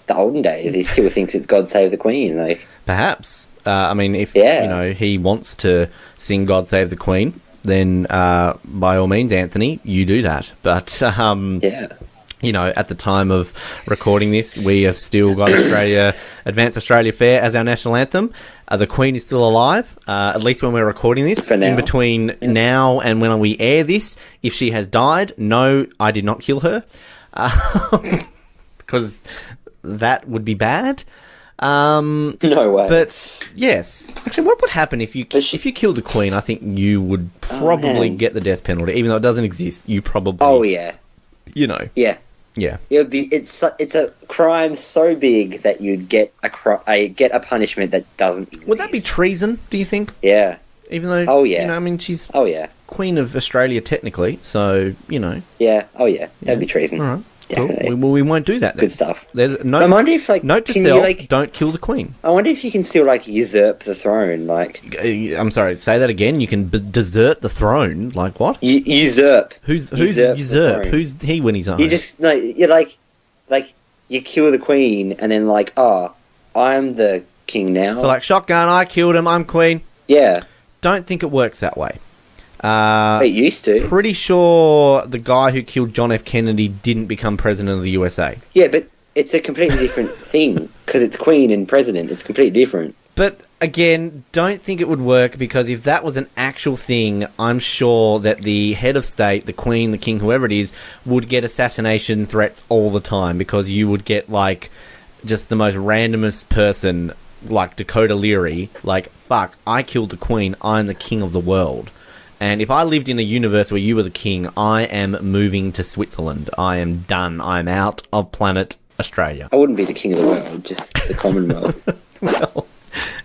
the olden days. He still thinks it's God Save the Queen. Like, perhaps. I mean, if Yeah. you know, he wants to sing "God Save the Queen," then by all means, Anthony, you do that. But yeah. you know, at the time of recording this, we have still got Advanced Australia Fair as our national anthem. The Queen is still alive, at least when we're recording this. For now. In between now and when we air this, if she has died, no, I did not kill her. Because that would be bad. No way. But yes, actually, what would happen if you killed the Queen? I think you would probably man. get the death penalty, even though it doesn't exist. You probably, Oh, yeah. you know, Yeah. yeah. It's a crime so big that you'd get a punishment that doesn't exist. Would that be treason? Do you think? Yeah. Even though, Oh, yeah. you know, I mean, she's Oh, yeah. Queen of Australia technically, so you know. Yeah. Oh, yeah. That'd be treason. All right, cool. Definitely. We won't do that then. Good stuff. There's no. I wonder if, like, note to can self: you, like, don't kill the Queen. I wonder if you can still, like, usurp the throne, like... I'm sorry, say that again. You can desert the throne. Like what? Usurp. Who's usurp the usurp? throne. Who's he when he's on? You just, no, you're like, you kill the Queen, and then, like, I'm the king now. So like shotgun, I killed him. I'm Queen. Yeah. Don't think it works that way. It used to. Pretty sure the guy who killed John F. Kennedy didn't become president of the USA. Yeah, but it's a completely different thing, because it's Queen and President. It's completely different. But again, don't think it would work, because if that was an actual thing, I'm sure that the head of state, the Queen, the King, whoever it is, would get assassination threats all the time, because you would get, like, just the most randomest person, like Dakota Leary, like, fuck, I killed the Queen, I'm the king of the world. And if I lived in a universe where you were the king, I am moving to Switzerland. I am done. I'm out of planet Australia. I wouldn't be the king of the world, just the Commonwealth. Well,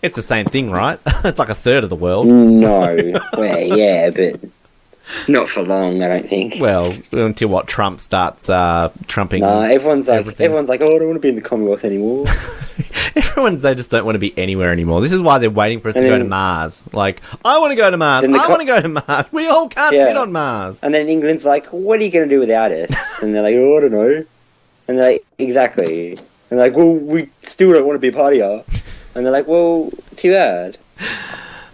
it's the same thing, right? It's like a third of the world. No. Well, yeah, but not for long, I don't think. Well, until what, Trump starts trumping. Nah, everyone's like, everything. oh, I don't want to be in the Commonwealth anymore. They just don't want to be anywhere anymore. This is why they're waiting for us to go to Mars. Like, I want to go to Mars. I want to go to Mars. We all can't fit on Mars. And then England's like, what are you going to do without us? And they're like, oh, I don't know. And they're like, exactly. And they're like, well, we still don't want to be a part of you. And they're like, well, too bad.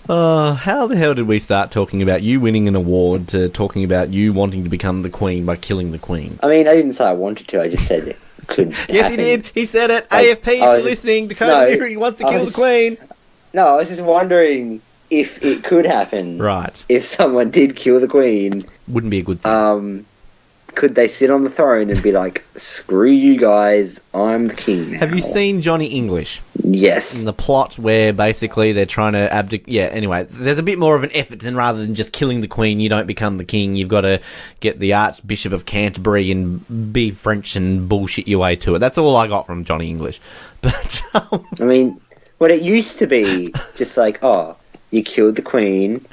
How the hell did we start talking about you winning an award to talking about you wanting to become the Queen by killing the Queen? I mean, I didn't say I wanted to. I just said it could happen. Yes, he did. He said it. Like, AFP, if you're listening, Dakota Leary wants to kill the Queen. No, I was just wondering if it could happen. Right. If someone did kill the Queen. Wouldn't be a good thing. Could they sit on the throne and be like, screw you guys, I'm the king now. Have you seen Johnny English? Yes. In the plot where basically they're trying to abdicate... Yeah, anyway, there's a bit more of an effort than rather than just killing the Queen, you don't become the king. You've got to get the Archbishop of Canterbury and be French and bullshit your way to it. That's all I got from Johnny English. But, I mean, what it used to be, just like, you killed the Queen...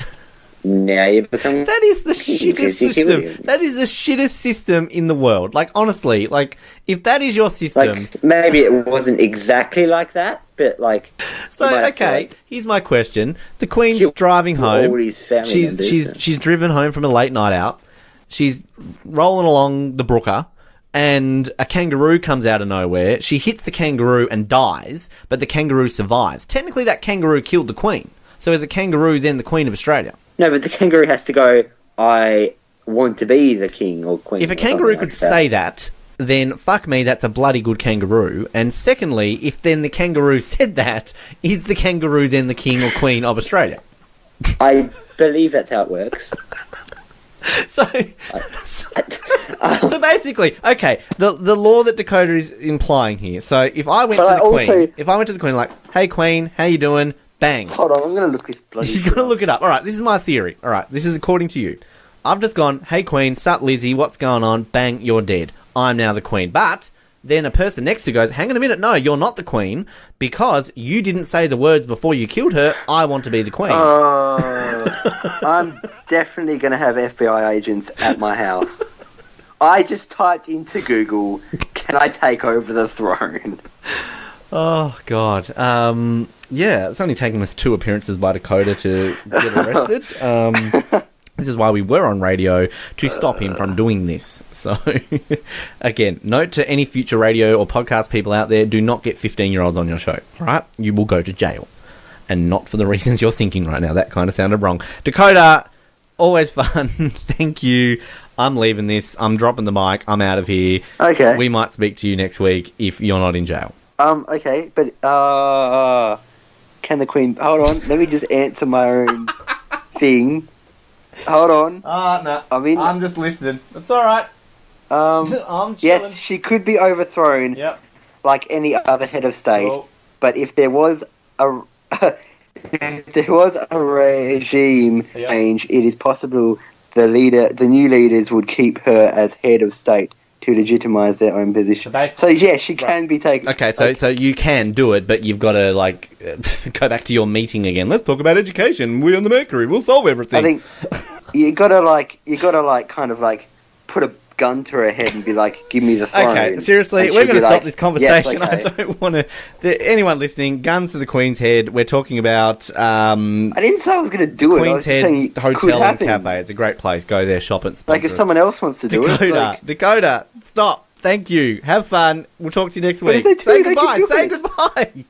Now you become... That is the shittest system. That is the shittest system in the world. Like, honestly, like, if that is your system... Like, maybe it wasn't exactly like that, but like. So okay, here's my question: the Queen's driving home. All his family members. She's driven home from a late night out. She's rolling along the Brooker, and a kangaroo comes out of nowhere. She hits the kangaroo and dies, but the kangaroo survives. Technically, that kangaroo killed the Queen. So is a kangaroo then the Queen of Australia? No, but the kangaroo has to go, I want to be the king or queen. If a kangaroo could say that, then fuck me, that's a bloody good kangaroo. And secondly, if then the kangaroo said that, is the kangaroo then the king or queen of Australia? I believe that's how it works. So basically, okay, the law that Dakoda is implying here. So if I went to the Queen, like, hey Queen, how you doing? Bang. Hold on, I'm going to look this bloody... He's going to look it up. All right, this is my theory. All right, this is according to you. I've just gone, hey Queen, sup Lizzie, what's going on? Bang, you're dead. I'm now the Queen. But then a person next to goes, hang on a minute, no, you're not the Queen because you didn't say the words before you killed her, I want to be the Queen. I'm definitely going to have FBI agents at my house. I just typed into Google, can I take over the throne? Oh, God. Yeah, it's only taken us 2 appearances by Dakoda to get arrested. This is why we were on radio, to stop him from doing this. So, again, note to any future radio or podcast people out there, do not get 15-year-olds on your show, all right? You will go to jail. And not for the reasons you're thinking right now. That kind of sounded wrong. Dakoda, always fun. Thank you. I'm leaving this. I'm dropping the mic. I'm out of here. Okay. We might speak to you next week if you're not in jail. Okay, but, can the Queen... Hold on, let me just answer my own thing. Hold on. No, I'm just listening. It's alright. I'm chilling. Yes, she could be overthrown like any other head of state, but if there was a... if there was a regime change, it is possible the new leaders would keep her as head of state to legitimise their own position. So yeah, she can be taken. Okay, so you can do it, but you've got to like go back to your meeting again. Let's talk about education. We're on the Mercury. We'll solve everything. I think you gotta kind of put a gun to her head and be like, "Give me the throne." Okay, seriously, we're going to stop this conversation. Yes, okay. I don't want to. Anyone listening, guns to the Queen's head. We're talking about. I didn't say I was going to do it. Queen's Head Hotel and Cafe. It's a great place. Go there, shop it. Like if someone else wants to do it. Dakoda, stop. Thank you. Have fun. We'll talk to you next week. Say goodbye. Say goodbye.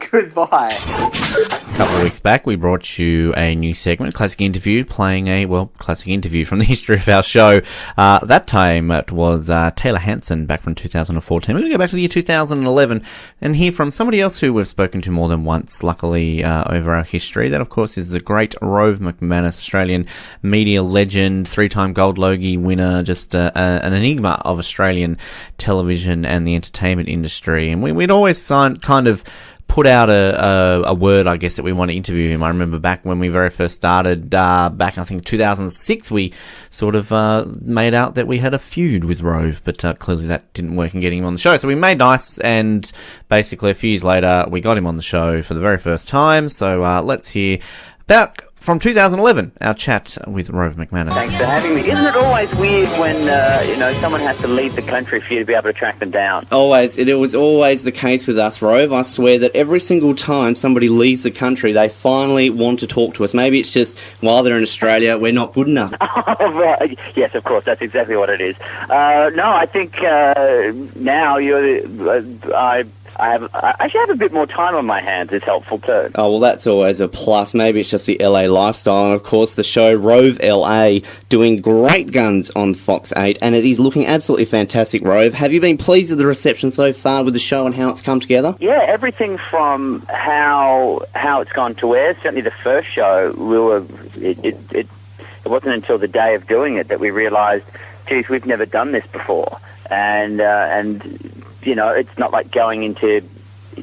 Goodbye. A couple of weeks back, we brought you a new segment, Classic Interview, playing a, classic interview from the history of our show. That time it was Taylor Hanson back from 2014. We're going to go back to the year 2011 and hear from somebody else who we've spoken to more than once, luckily, over our history. That, of course, is the great Rove McManus, Australian media legend, 3-time Gold Logie winner, just an enigma of Australian television and the entertainment industry. And we'd always kind of put out a word, I guess, that we want to interview him. I remember back when we very first started, back I think 2006, we sort of made out that we had a feud with Rove, but clearly that didn't work in getting him on the show. So we made nice, and basically a few years later, we got him on the show for the very first time. So let's hear about from 2011, our chat with Rove McManus. Thanks for having me. Isn't it always weird when, someone has to leave the country for you to be able to track them down? Always. It was always the case with us, Rove. I swear that every single time somebody leaves the country, they finally want to talk to us. Maybe it's just while they're in Australia, we're not good enough. Right. Yes, of course. That's exactly what it is. No, I think now I actually have a bit more time on my hands. It's helpful too. Oh, well, that's always a plus. Maybe it's just the LA lifestyle. And, of course, the show Rove LA doing great guns on Fox 8. And it is looking absolutely fantastic, Rove. Have you been pleased with the reception so far with the show and how it's come together? Yeah, everything from how it's gone to air. Certainly the first show, it wasn't until the day of doing it that we realised, geez, we've never done this before. And it's not like going into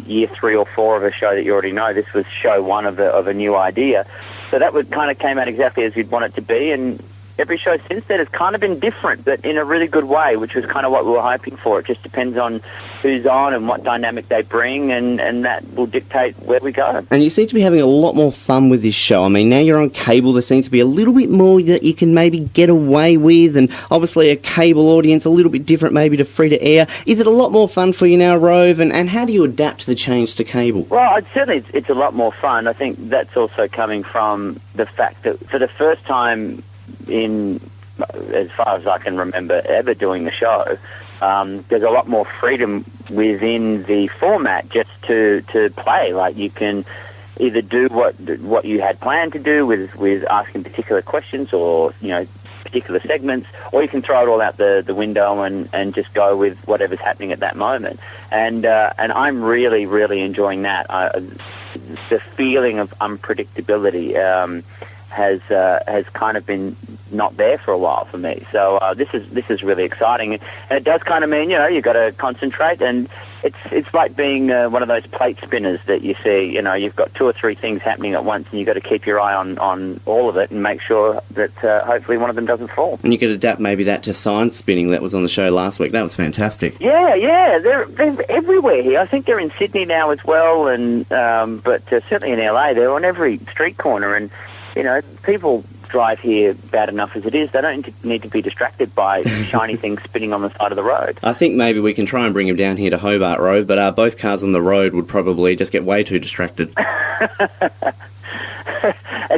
year 3 or 4 of a show that you already know. This was show 1 of a new idea. So that kind of came out exactly as we'd want it to be, and every show since then has kind of been different, but in a really good way, which was kind of what we were hoping for. It just depends on who's on and what dynamic they bring, and that will dictate where we go. And you seem to be having a lot more fun with this show. I mean, now you're on cable, there seems to be a little bit more that you can maybe get away with, and obviously a cable audience a little bit different maybe to free-to-air. Is it a lot more fun for you now, Rove, and how do you adapt to the change to cable? Well, certainly it's a lot more fun. I think that's also coming from the fact that for the first time in, as far as I can remember, ever doing the show, there's a lot more freedom within the format just to play. Like, you can either do what you had planned to do with asking particular questions or, particular segments, or you can throw it all out the window and just go with whatever's happening at that moment. And I'm really, really enjoying that. The feeling of unpredictability has kind of been not there for a while for me. So this is really exciting, and it does kind of mean you've got to concentrate, and it's like being one of those plate spinners that you see. You've got 2 or 3 things happening at once, and you've got to keep your eye on all of it and make sure that hopefully one of them doesn't fall. And you could adapt maybe that to science spinning that was on the show last week. That was fantastic. Yeah, they're everywhere here. I think they're in Sydney now as well, and but certainly in LA, they're on every street corner, and people drive here bad enough as it is. They don't need to be distracted by shiny things spinning on the side of the road. I think maybe we can try and bring him down here to Hobart, Rove, but both cars on the road would probably just get way too distracted.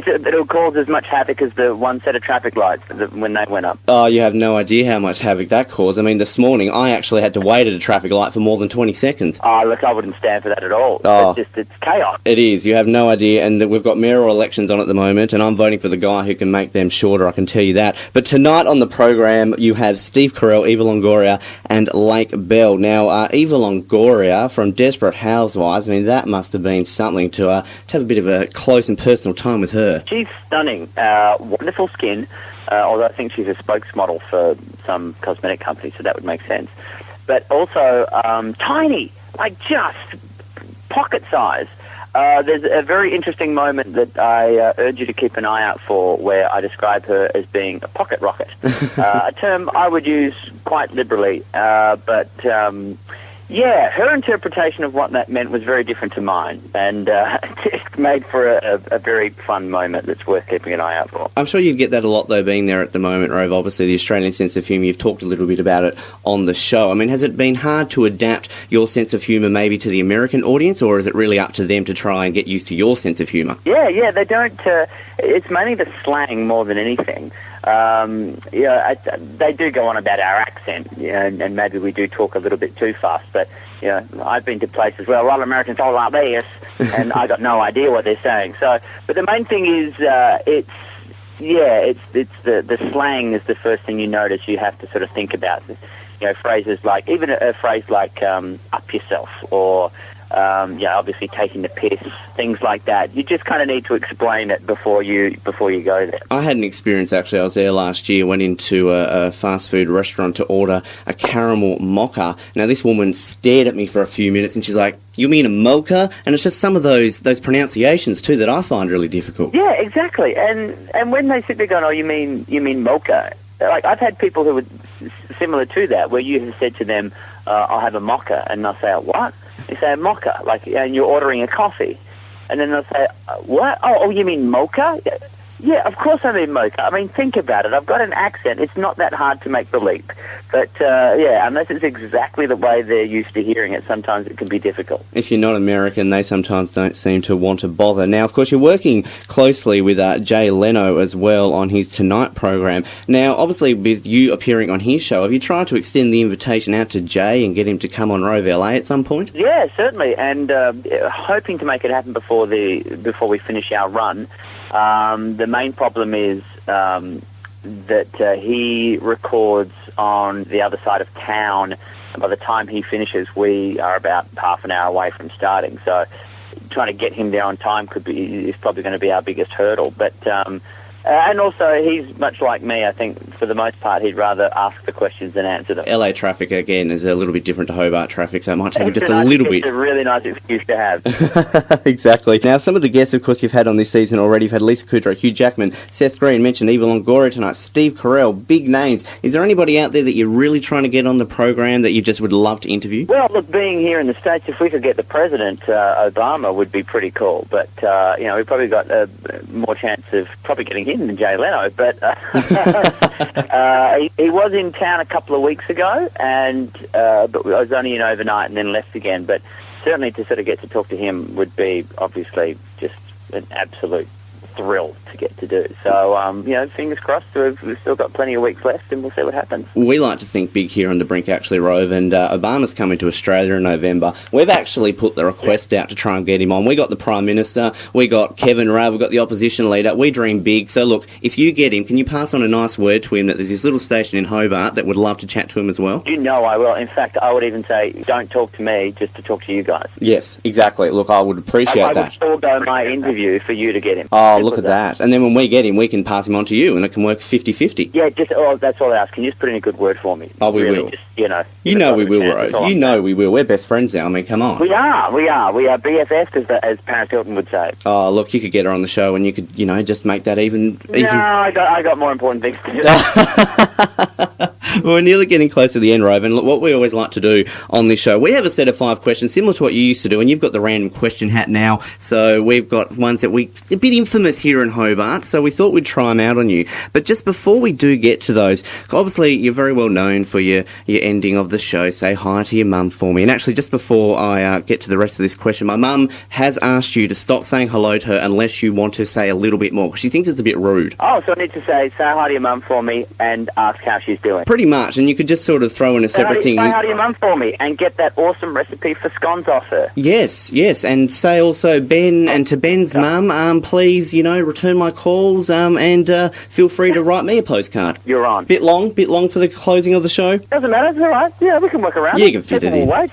It'll cause as much havoc as the one set of traffic lights when they went up. Oh, you have no idea how much havoc that caused. I mean, this morning I actually had to wait at a traffic light for more than 20 seconds. Oh, look, I wouldn't stand for that at all. Oh. It's chaos. It is. You have no idea. And we've got mayoral elections on at the moment, and I'm voting for the guy who can make them shorter, I can tell you that. But tonight on the program, you have Steve Carell, Eva Longoria, and Lake Bell. Now, Eva Longoria from Desperate Housewives, I mean, that must have been something to have a bit of a close and personal time with her. She's stunning, wonderful skin, although I think she's a spokesmodel for some cosmetic company, so that would make sense. But also tiny, like just pocket size. There's a very interesting moment that I urge you to keep an eye out for, where I describe her as being a pocket rocket, a term I would use quite liberally, but yeah, her interpretation of what that meant was very different to mine, and it made for a very fun moment that's worth keeping an eye out for. I'm sure you'd get that a lot, though, being there at the moment, Rove. Obviously, the Australian sense of humour, you've talked a little bit about it on the show. I mean, has it been hard to adapt your sense of humour maybe to the American audience, or is it really up to them to try and get used to your sense of humour? Yeah, they don't... it's mainly the slang more than anything. They do go on about our accent, and maybe we do talk a little bit too fast, but I've been to places where a lot of Americans talk like this, and I got no idea what they're saying. So, but the main thing is, it's the slang is the first thing you notice. You have to sort of think about, phrases like, even a phrase like "up yourself" or obviously taking the piss, things like that. You just kind of need to explain it before you go there. I had an experience, actually. I was there last year, went into a fast food restaurant to order a caramel mocha. Now, this woman stared at me for a few minutes and she's like, "You mean a mocha?" And it's just some of those pronunciations too that I find really difficult. Yeah, exactly. And when they sit there going, "Oh, you mean mocha?" Like, I've had people who were similar to that, where you have said to them, "I'll have a mocha," and they'll say, "What?" You say a mocha, and you're ordering a coffee. And then they'll say, "What? Oh, you mean mocha?" Yeah, of course I mean mocha. I mean, think about it. I've got an accent. It's not that hard to make the leap. But, unless it's exactly the way they're used to hearing it, sometimes it can be difficult. If you're not American, they sometimes don't seem to want to bother. Now, of course, you're working closely with Jay Leno as well on his Tonight program. Now, obviously, with you appearing on his show, have you tried to extend the invitation out to Jay and get him to come on Rove LA at some point? Yeah, certainly, and hoping to make it happen before we finish our run. The main problem is that he records on the other side of town. By the time he finishes, we are about half an hour away from starting. So trying to get him there on time is probably going to be our biggest hurdle. But and also, he's much like me, I think, for the most part, he'd rather ask the questions than answer them. LA traffic, again, is a little bit different to Hobart traffic, so it might take him just a little bit. It's a really nice excuse to have. Exactly. Now, some of the guests, of course, you've had on this season already. You've had Lisa Kudrow, Hugh Jackman, Seth Green, mentioned Eva Longoria tonight, Steve Carell, big names. Is there anybody out there that you're really trying to get on the program that you just would love to interview? Well, look, being here in the States, if we could get the President, Obama, would be pretty cool. But, we've probably got more chance of probably getting him than Jay Leno. But he was in town a couple of weeks ago, and but I was only in overnight and then left again. But certainly to sort of get to talk to him would be obviously just an absolute thrill to get to do. So, fingers crossed. We've still got plenty of weeks left, and we'll see what happens. We like to think big here on the Brink, actually, Rove, and Obama's coming to Australia in November. We've actually put the request out to try and get him on. We got the Prime Minister, we got Kevin Rudd, we've got the opposition leader. We dream big. So, look, if you get him, can you pass on a nice word to him that there's this little station in Hobart that would love to chat to him as well? You know I will. In fact, I would even say, don't talk to me, just to talk to you guys. Yes, exactly. Look, I would appreciate that. I would forego my interview for you to get him. Oh, look at that. And then when we get him, we can pass him on to you, and it can work 50-50. Yeah, that's all I ask. Can you just put in a good word for me? Oh, we will. Just, you know we will, Rose. You know we will. We're best friends now. I mean, come on. We are BFFs, as Paris Hilton would say. Oh, look, you could get her on the show, and you could, just make that even. No, I got more important things to do. Well, we're nearly getting close to the end, Rove, and look, what we always like to do on this show, we have a set of 5 questions, similar to what you used to do, and you've got the random question hat now, so we've got ones that a bit infamous here in Hobart, so we thought we'd try them out on you. But just before we do get to those, obviously you're very well known for your ending of the show, say hi to your mum for me. And actually, just before I get to the rest of this question, my mum has asked you to stop saying hello to her unless you want to say a little bit more, because she thinks it's a bit rude. Oh, so I need to say hi to your mum for me and ask how she's doing. Pretty much, and you could just sort of throw in a separate thing. Say hi to your mum for me and get that awesome recipe for scones off her. Yes, and say also Ben, and to Ben's mum, please, return my calls, and feel free to write me a postcard. You're on. Bit long for the closing of the show? Doesn't matter, it's all right. Yeah, we can work around it. You can fit it in. Wait.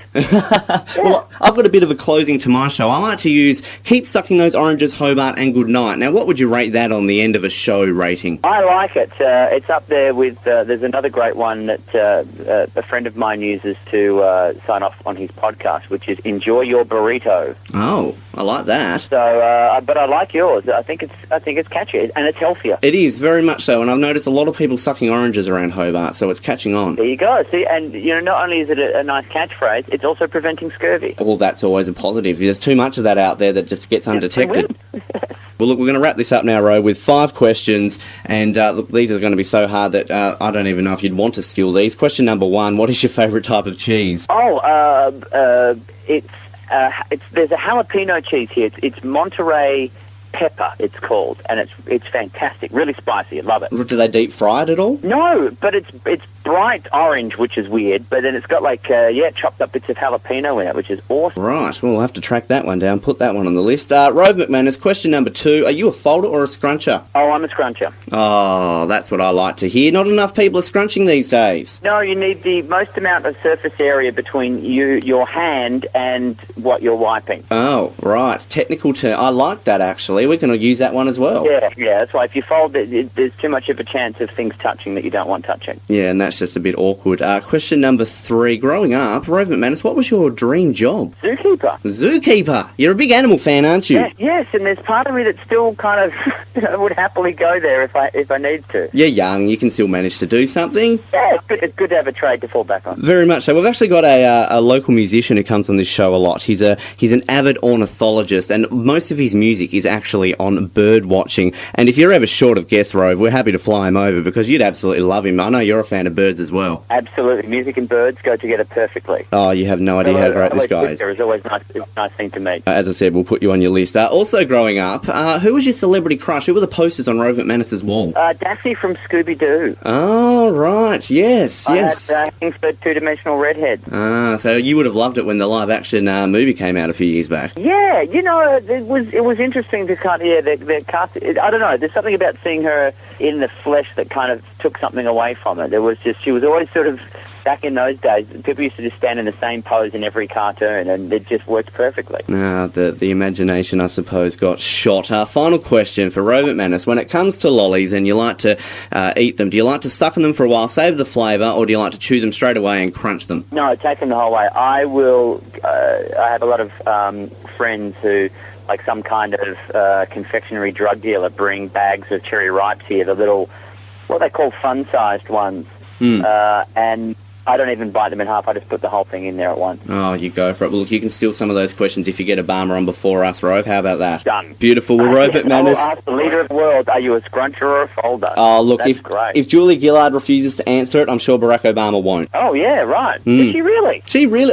Well, I've got a bit of a closing to my show. I like to use Keep Sucking Those Oranges, Hobart, and Good Night. Now, what would you rate that on the end of a show rating? I like it. It's up there with, there's another great one that a friend of mine uses to sign off on his podcast, which is Enjoy Your Burrito. Oh, I like that. So, but I like yours. I think it's catchy, and it's healthier. It is, very much so, and I've noticed a lot of people sucking oranges around Hobart, so it's catching on. There you go. See, and not only is it a nice catchphrase, it's also preventing scurvy. Well, that's always a positive. There's too much of that out there that just gets undetected. Well, look, we're going to wrap this up now, Ro, with 5 questions, and look, these are going to be so hard that I don't even know if you'd want to steal these. Question number 1, what is your favourite type of cheese? There's a jalapeno cheese here. It's Monterey pepper, it's called, and it's fantastic, really spicy. I love it. Do they deep fry it at all? No, but it's bright orange, which is weird, but then it's got chopped up bits of jalapeno in it, which is awesome. Right, well, we'll have to track that one down, put that one on the list. Rove McManus, question number 2, are you a folder or a scruncher? Oh, I'm a scruncher. Oh, that's what I like to hear. Not enough people are scrunching these days. No, you need the most amount of surface area between your hand and what you're wiping. Oh, right, technical term. I like that, actually. We're going to use that one as well. Yeah, that's why if you fold it, there's too much of a chance of things touching that you don't want touching. Yeah, and that's just a bit awkward. Question number 3. Growing up, Rove McManus, what was your dream job? Zookeeper. Zookeeper. You're a big animal fan, aren't you? Yeah, yes, and there's part of me that still kind of would happily go there if I need to. You're young. You can still manage to do something. Yeah, it's good to have a trade to fall back on. Very much so. We've actually got a local musician who comes on this show a lot. He's an avid ornithologist, and most of his music is actually on bird watching. And if you're ever short of guest, Rove, we're happy to fly him over because you'd absolutely love him. I know you're a fan of birds as well. Absolutely. Music and birds go together perfectly. Oh, you have no idea how great this guy is. It's always nice. It's a nice thing to meet. As I said, we'll put you on your list. Also growing up, who was your celebrity crush? Who were the posters on Rove McManus's wall? Daphne from Scooby-Doo. Oh, right. Yes. I had for two-dimensional redhead. So you would have loved it when the live-action movie came out a few years back. Yeah, it was interesting to kind of, the cast. I don't know, there's something about seeing her in the flesh that kind of took something away from it. She was always sort of back in those days, people used to just stand in the same pose in every cartoon, and it just worked perfectly. The imagination, I suppose, got shot. Final question for Rove McManus. When it comes to lollies and you like to eat them, do you like to suck on them for a while, save the flavour, or do you like to chew them straight away and crunch them? No, take them the whole way. I will. I have a lot of friends who, like some kind of confectionery drug dealer, bring bags of cherry ripes here, the little, what they call fun-sized ones. And I don't even bite them in half. I just put the whole thing in there at once. Oh, you go for it. Well, look, you can steal some of those questions if you get a Barmer on before us, Rove. How about that? Done. Beautiful. Well, Rove McManus. I'll ask the leader of the world, are you a scruncher or a folder? Oh, look, That's great. if Julia Gillard refuses to answer it, I'm sure Barack Obama won't. Oh, yeah, right. Did she really? She really...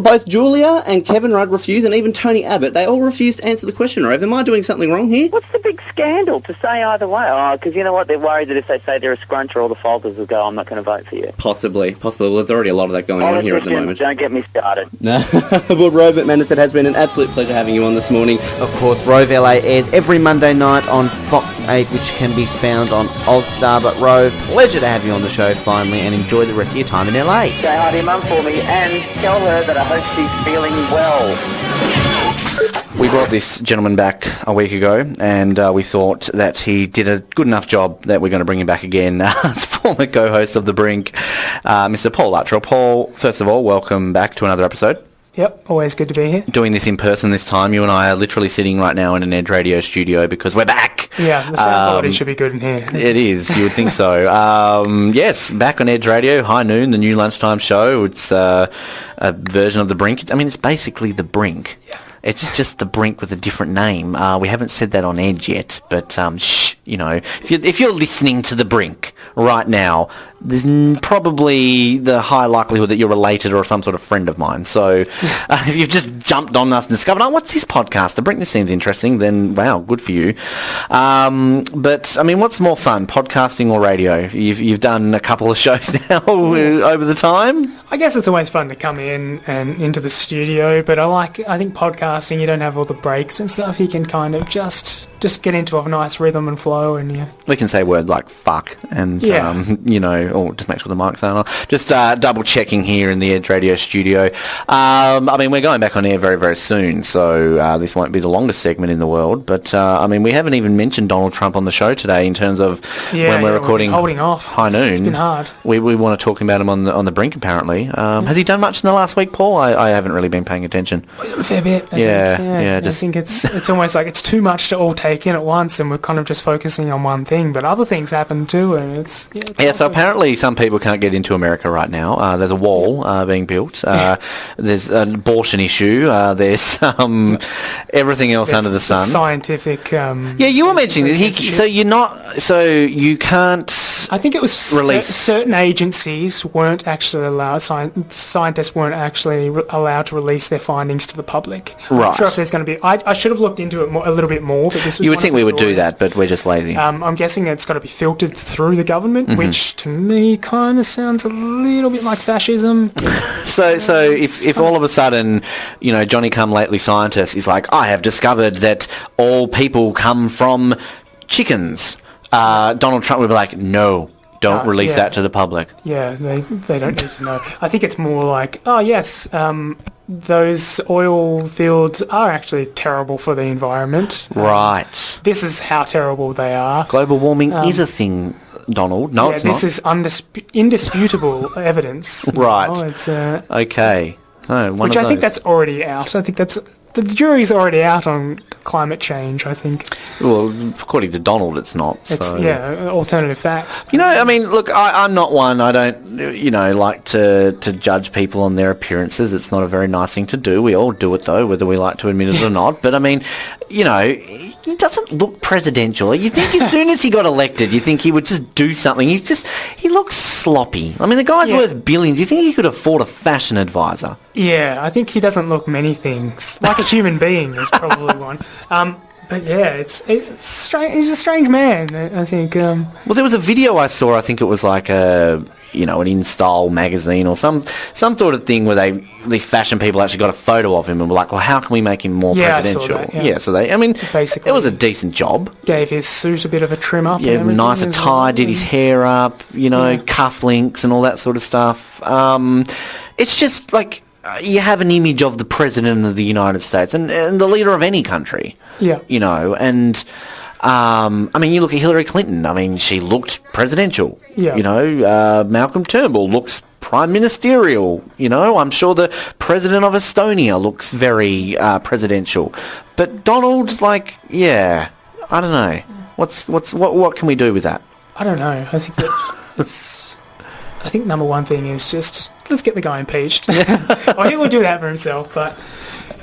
both Julia and Kevin Rudd refuse, and even Tony Abbott, they all refuse to answer the question, Rove. Am I doing something wrong here? What's the big scandal to say either way? Oh, because you know what? They're worried that if they say they're a scruncher, all the folders will go, I'm not going to vote for you. Possibly. Well, there's already a lot of that going on here at the moment. Don't get me started. Well, Rove McManus, it has been an absolute pleasure having you on this morning. Of course, Rove LA airs every Monday night on Fox 8, which can be found on All-Star. But Rove, pleasure to have you on the show finally, and enjoy the rest of your time in LA. Say hi to your mum for me and tell her that I hope she's feeling well. We brought this gentleman back a week ago, and we thought that he did a good enough job that we're going to bring him back again as former co-host of The Brink, Mr Paul Luttrell. Paul, first of all, welcome back to another episode. Yep, always good to be here. Doing this in person this time. You and I are literally sitting right now in an Edge Radio studio because we're back. Yeah, the sound quality should be good in here. It is, you would think so. Yes, back on Edge Radio, High Noon, the new lunchtime show. It's a version of The Brink. It's basically The Brink. Yeah. It's just The Brink with a different name. We haven't said that on Edge yet, but shh, if you're listening to The Brink right now, there's probably the high likelihood that you're related or some sort of friend of mine. So if you've just jumped on us and discovered, what's this podcast? The Brink, this seems interesting, then wow, good for you. But, what's more fun, podcasting or radio? You've done a couple of shows now over the time. I guess it's always fun to come in and into the studio, but I think podcasting, you don't have all the breaks and stuff. You can kind of just get into a nice rhythm and flow. And we can say words like fuck and, or just make sure the mic's on. Just double checking here in the Edge Radio studio. We're going back on air very, very soon, so this won't be the longest segment in the world. But, we haven't even mentioned Donald Trump on the show today in terms of when we're recording holding off. High Noon. It's been hard. We want to talk about him on the Brink, apparently. Has he done much in the last week, Paul? I haven't really been paying attention. A fair bit. I think it's almost like it's too much to all take in at once, and we're kind of just focusing on one thing, but other things happen too, and it's so apparently some people can't get into America right now. There's a wall being built. There's an abortion issue. There's everything else under the sun. Scientific. You were mentioning this. So you can't. I think it was release certain agencies weren't actually allowed. Scientists weren't actually allowed to release their findings to the public. I'm not sure if there's going to be. I should have looked into it a little bit more. But this was you would think we would do that, but we're just lazy. I'm guessing it's got to be filtered through the government, which to me kind of sounds a little bit like fascism. So if all of a sudden, Johnny come lately scientist is like, I have discovered that all people come from chickens, Donald Trump would be like, no, don't release that to the public. Yeah, they don't need to know. I think it's more like, those oil fields are actually terrible for the environment. Right. This is how terrible they are. Global warming is a thing, Donald. No, it's not. This is indisputable evidence. Right. It's okay. So which I think that's already out. I think the jury's already out on climate change, I think. Well, according to Donald, it's not. It's, alternative facts. Look, I'm not one. I don't, like to judge people on their appearances. It's not a very nice thing to do. We all do it, though, whether we like to admit it or not. But, he doesn't look presidential. You think as soon as he got elected, you think he would just do something. He looks sloppy. The guy's worth billions. You think he could afford a fashion advisor? Yeah, I think he doesn't look many things. Like a human being is probably one. But yeah, it's strange. He's a strange man, I think. Well, there was a video I saw. I think it was like an InStyle magazine or some sort of thing where these fashion people actually got a photo of him and were like, well, how can we make him more presidential? I saw that, yeah. So basically, it was a decent job. Gave his suit a bit of a trim up. Yeah, nice attire, did his hair up, cufflinks and all that sort of stuff. It's just like you have an image of the president of the United States and the leader of any country. Yeah. And you look at Hillary Clinton. She looked presidential. Yeah. Malcolm Turnbull looks prime ministerial. I'm sure the president of Estonia looks very presidential. But Donald, I don't know. What can we do with that? I don't know. I think that I think number one thing is just let's get the guy impeached. Or he will do that for himself, but.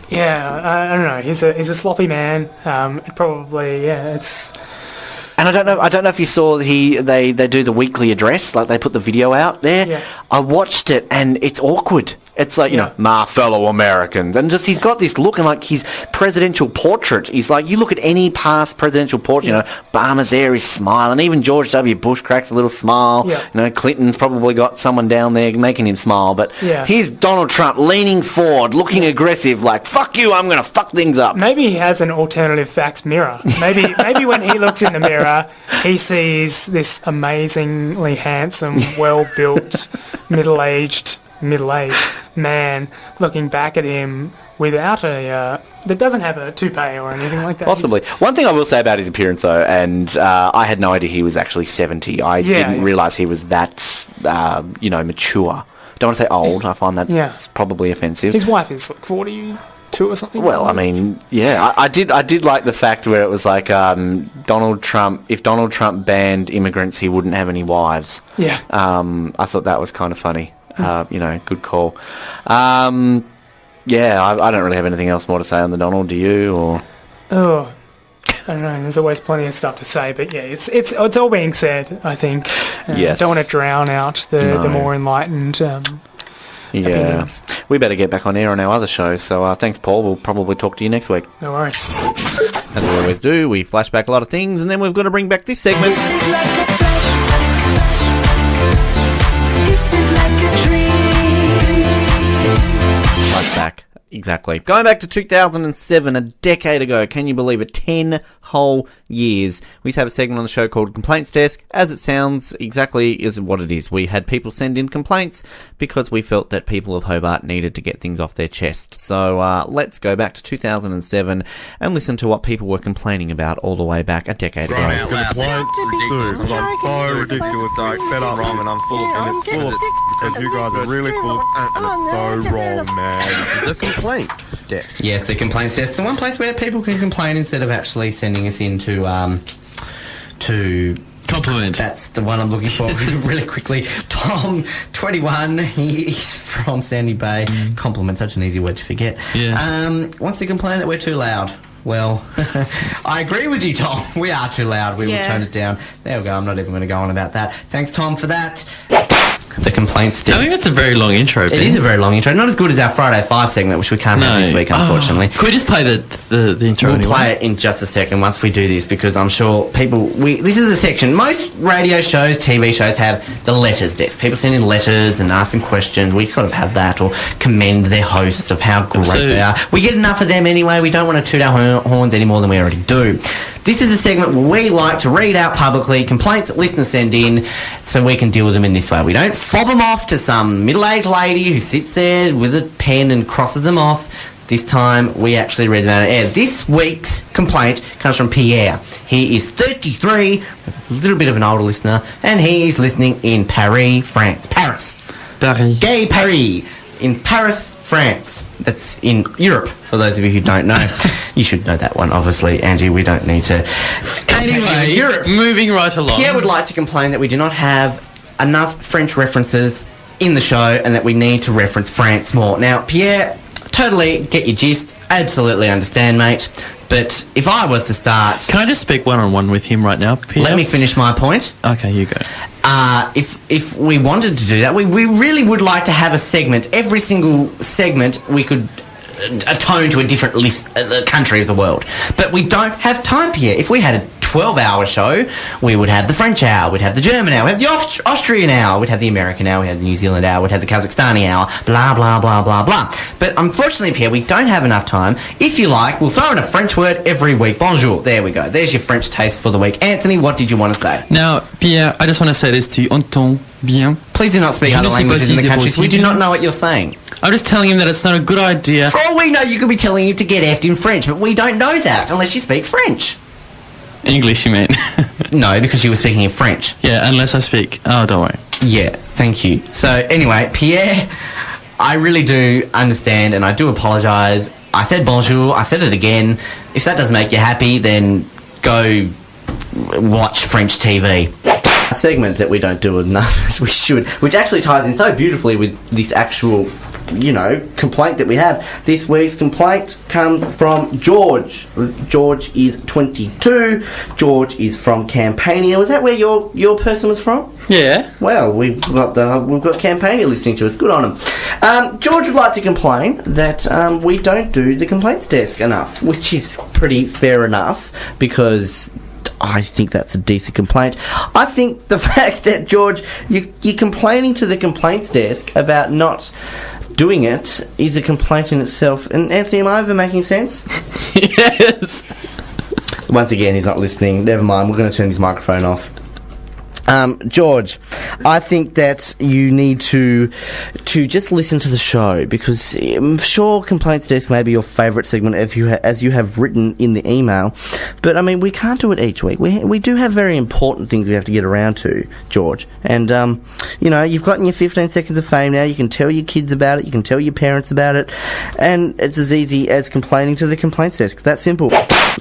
Yeah, I don't know. He's a sloppy man. It's. And I don't know if you saw they do the weekly address, like they put the video out there. Yeah. I watched it and it's awkward. It's like, my fellow Americans. And just he's got this look and like his presidential portrait. He's like, you look at any past presidential portrait, Obama's there, he's smiling. Even George W. Bush cracks a little smile. Yeah. Clinton's probably got someone down there making him smile. But yeah. Here's Donald Trump leaning forward, looking aggressive, like, fuck you, I'm going to fuck things up. Maybe he has an alternative facts mirror. Maybe when he looks in the mirror, he sees this amazingly handsome, well-built, middle-aged man looking back at him without that doesn't have a toupee or anything like that. Possibly. One thing I will say about his appearance, though, and I had no idea he was actually 70. I didn't realise he was that, mature. Don't want to say old. I find that probably offensive. His wife is like 42 or something. Well, I did like the fact where it was like Donald Trump. If Donald Trump banned immigrants, he wouldn't have any wives. Yeah. I thought that was kind of funny. Good call. I don't really have anything else more to say on the Donald. Do you? Or I don't know. There's always plenty of stuff to say, but yeah, it's all being said. I think. Yes. Don't want to drown out the more enlightened. Opinions. We better get back on air on our other shows. So thanks, Paul. We'll probably talk to you next week. No worries. As we always do, we flashback a lot of things, and then we've got to bring back this segment. Flashback. Exactly. Going back to 2007, a decade ago, can you believe it? 10 whole years. We used to have a segment on the show called Complaints Desk. As it sounds, exactly is what it is. We had people send in complaints because we felt that people of Hobart needed to get things off their chest. So let's go back to 2007 and listen to what people were complaining about all the way back a decade ago. I'm so ridiculous. I'm fed up wrong and I'm full of, and it's full of, because you guys are really full of, and it's so wrong, man. The complaints desk. Yes, the complaints desk. The one place where people can complain instead of actually sending us in to compliment. That's the one I'm looking for. Really quickly, Tom, 21, he's from Sandy Bay. Compliment, such an easy word to forget. Yeah. Wants to complain that we're too loud. Well, I agree with you, Tom. We are too loud. We will turn it down. There we go. I'm not even going to go on about that. Thanks, Tom, for that. The complaints desk. I think that's a very long intro, Ben. It is a very long intro. Not as good as our Friday 5 segment, which we can't have this week, unfortunately. Can we just play the intro We'll play it in just a second once we do this, because I'm sure people... This is a section. Most radio shows, TV shows have the letters desk. People send in letters and ask them questions. We sort of have that, or commend their hosts of how great they are. We get enough of them anyway. We don't want to toot our horns any more than we already do. This is a segment where we like to read out publicly complaints that listeners send in so we can deal with them in this way. We don't fob them off to some middle-aged lady who sits there with a pen and crosses them off. This time, we actually read them out of air. This week's complaint comes from Pierre. He is 33, a little bit of an older listener, and he is listening in Paris, France. Paris. Gay Paris. In Paris, France. That's in Europe, for those of you who don't know. You should know that one, obviously, Angie. We don't need to... Anyway, Europe. Moving right along. Pierre would like to complain that we do not have enough French references in the show and that we need to reference France more. Now, Pierre, totally get your gist. Absolutely understand, mate. But if I was to start... Can I just speak one-on-one with him right now, Pierre? Let me finish my point. Okay, you go. If we wanted to do that, we really would like to have a segment. Every single segment we could atone to a different country of the world. But we don't have time, Pierre. If we had a 12-hour show, we would have the French hour, we'd have the German hour, we'd have the Austrian hour, we'd have the American hour, we'd have the New Zealand hour, we'd have the Kazakhstani hour, blah, blah, blah, blah, blah. But unfortunately, Pierre, we don't have enough time. If you like, we'll throw in a French word every week. Bonjour. There we go. There's your French taste for the week. Anthony, what did you want to say? Now, Pierre, I just want to say this to you. Entend bien. Please do not speak other languages in the country, so we do not know what you're saying. I'm just telling him that it's not a good idea. For all we know, you could be telling him to get effed in French, but we don't know that unless you speak French. English, you mean? No, because you were speaking in French. Yeah, unless I speak. Oh, don't worry. Yeah, thank you. So, anyway, Pierre, I really do understand, and I do apologise. I said bonjour, I said it again. If that doesn't make you happy, then go watch French TV. A segment that we don't do enough as we should, which actually ties in so beautifully with this actual, complaint that we have. This week's complaint comes from George. George is 22. George is from Campania. Was that where your person was from? Yeah. Well, we've got Campania listening to us. Good on him. George would like to complain that we don't do the complaints desk enough, which is pretty fair enough because I think that's a decent complaint. I think the fact that, George, you're complaining to the complaints desk about not doing it is a complaint in itself. And Anthony, am I ever making sense? Yes. Once again, he's not listening. Never mind, we're going to turn his microphone off. George, I think that you need to just listen to the show because I'm sure Complaints Desk may be your favourite segment as you have written in the email, but I mean we can't do it each week. We do have very important things we have to get around to, George. And you've gotten your 15 seconds of fame now. You can tell your kids about it. You can tell your parents about it, and it's as easy as complaining to the Complaints Desk. That simple.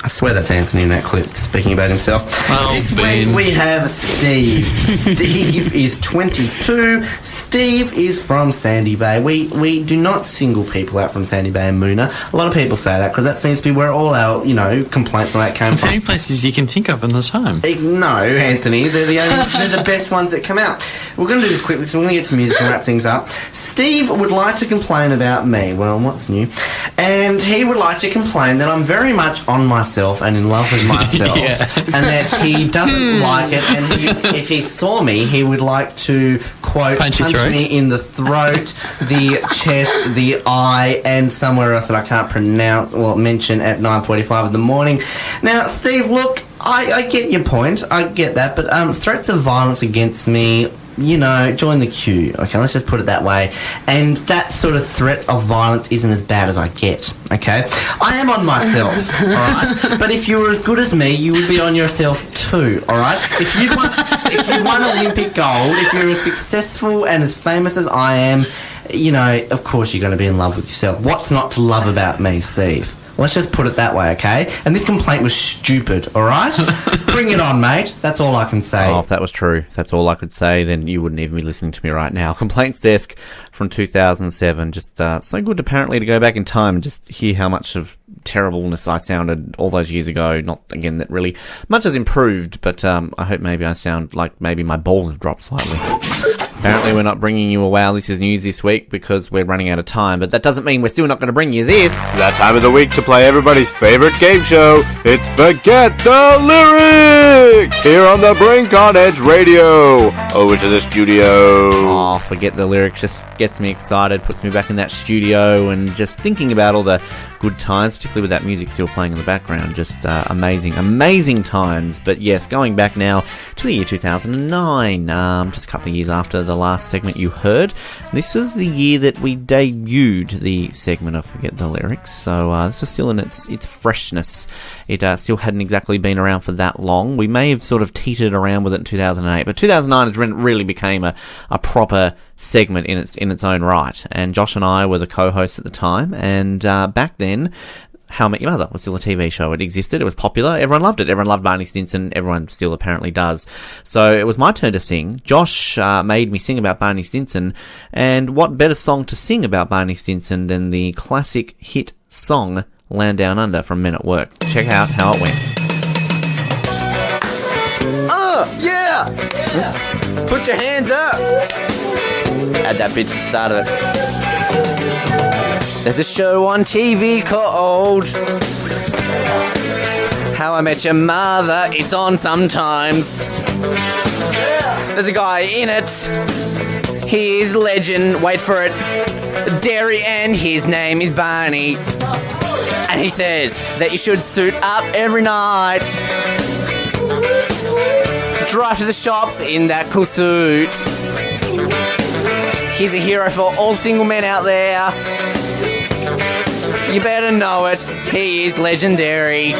I swear that's Anthony in that clip speaking about himself. This week we have Steve. Steve is 22. Steve is from Sandy Bay. We do not single people out from Sandy Bay and Moona. A lot of people say that because that seems to be where all our, complaints on that came There's from. only places you can think of in the time. No, Anthony, they're the best ones that come out. We're going to do this quickly, so we're going to get to music and wrap things up. Steve would like to complain about me. Well, what's new? And he would like to complain that I'm very much on myself and in love with myself, and that he doesn't like it. And if he saw me, he would like to quote punch me in the throat, the chest, the eye, and somewhere else that I can't pronounce or mention at 9:45 in the morning. Now, Steve, look, I get your point. I get that, but threats of violence against me, join the queue. Okay, let's just put it that way. And that sort of threat of violence isn't as bad as I get. Okay, I am on myself. All right, but if you were as good as me, you would be on yourself too. All right, if you won Olympic gold, if you're as successful and as famous as I am, of course you're going to be in love with yourself. What's not to love about me, Steve? Let's just put it that way, okay? And this complaint was stupid, all right? Bring it on, mate. That's all I can say. Oh, if that was true, if that's all I could say, then you wouldn't even be listening to me right now. Complaints Desk from 2007. Just so good, apparently, to go back in time and just hear how much of terribleness I sounded all those years ago. Not, again, that really much has improved, but I hope maybe I sound like maybe my balls have dropped slightly. Apparently we're not bringing you a Wow This Is News this week because we're running out of time, but that doesn't mean we're still not going to bring you this. That time of the week to play everybody's favourite game show. It's Forget the Lyrics! Here on the Brink on Edge Radio. Over to the studio. Oh, Forget the Lyrics just gets me excited, puts me back in that studio, and just thinking about all the good times, particularly with that music still playing in the background. Just amazing times. But yes, going back now to the year 2009, just a couple of years after the last segment you heard. This was the year that we debuted the segment of Forget the Lyrics, so this was still in its freshness. It still hadn't exactly been around for that long. We may have sort of teetered around with it in 2008, but 2009 is when it really became a proper segment in its own right. And Josh and I were the co-hosts at the time, and back then, How I Met Your Mother was still a TV show. It existed, it was popular, everyone loved it. Everyone loved Barney Stinson, everyone still apparently does. So it was my turn to sing. Josh made me sing about Barney Stinson, and what better song to sing about Barney Stinson than the classic hit song Land Down Under from Men at Work. Check out how it went. Yeah! Put your hands up! Add that bit to the start of it. There's a show on TV called How I Met Your Mother. It's on sometimes. There's a guy in it. He is legend. Wait for it. Dairy, and his name is Barney. And he says that you should suit up every night. Drive to the shops in that cool suit. He's a hero for all single men out there. You better know it. He is legendary.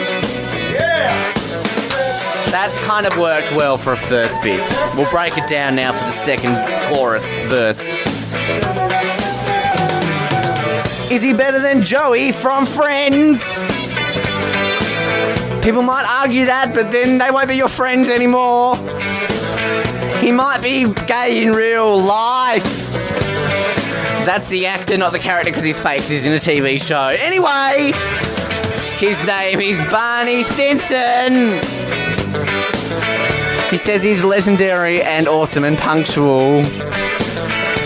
That kind of worked well for a first bit. We'll break it down now for the second chorus verse. Is he better than Joey from Friends? People might argue that, but then they won't be your friends anymore. He might be gay in real life. That's the actor, not the character, because he's fake. He's in a TV show. Anyway, his name is Barney Stinson. He says he's legendary and awesome and punctual.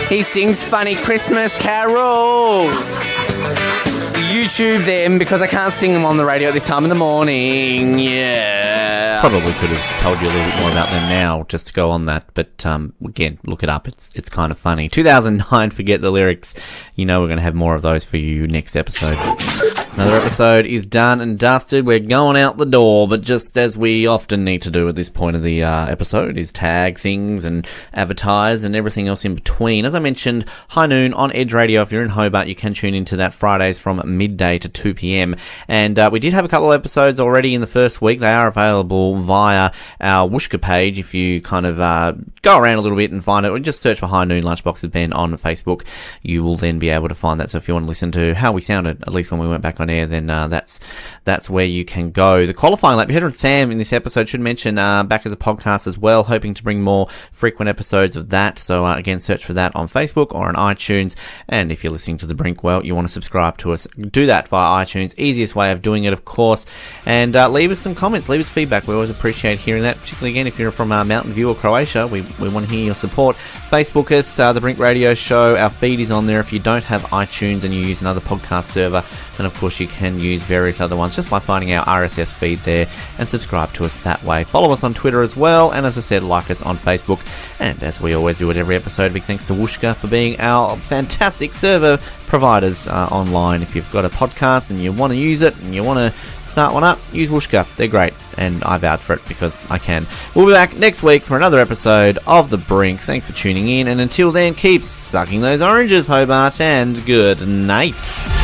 He sings funny Christmas carols. YouTube them because I can't sing them on the radio at this time in the morning. Yeah. Probably could have told you a little bit more about them now just to go on that, but again, look it up. It's kind of funny. 2009, forget the lyrics. You know we're going to have more of those for you next episode. Another episode is done and dusted. We're going out the door, but just as we often need to do at this point of the episode is tag things and advertise and everything else in between. As I mentioned, High Noon on Edge Radio. If you're in Hobart, you can tune into that Fridays from midday to 2 p.m. And we did have a couple of episodes already in the first week. They are available via our Whooshka page. If you kind of go around a little bit and find it, or just search for High Noon Lunchbox with Ben on Facebook, you will then be able to find that. So if you want to listen to how we sounded, at least when we went back on air, then that's where you can go. The qualifying lap, you heard from Sam in this episode, should mention back as a podcast as well, hoping to bring more frequent episodes of that. So again, search for that on Facebook or on iTunes. And if you're listening to The Brink, well, you want to subscribe to us, do that via iTunes. Easiest way of doing it, of course. And leave us some comments, leave us feedback. We always appreciate hearing that, particularly again if you're from Mountain View or Croatia. We want to hear your support. Facebook us, The Brink Radio Show. Our feed is on there. If you don't have iTunes and you use another podcast server, then of course you can use various other ones just by finding our RSS feed there and subscribe to us that way. Follow us on Twitter as well, and as I said, like us on Facebook. And as we always do at every episode, big thanks to Whooshka for being our fantastic server providers online. If you've got a podcast and you want to use it and you want to start one up, use Whooshka. They're great, and I vouch for it because I can. We'll be back next week for another episode of The Brink. Thanks for tuning in, and until then, keep sucking those oranges, Hobart, and good night.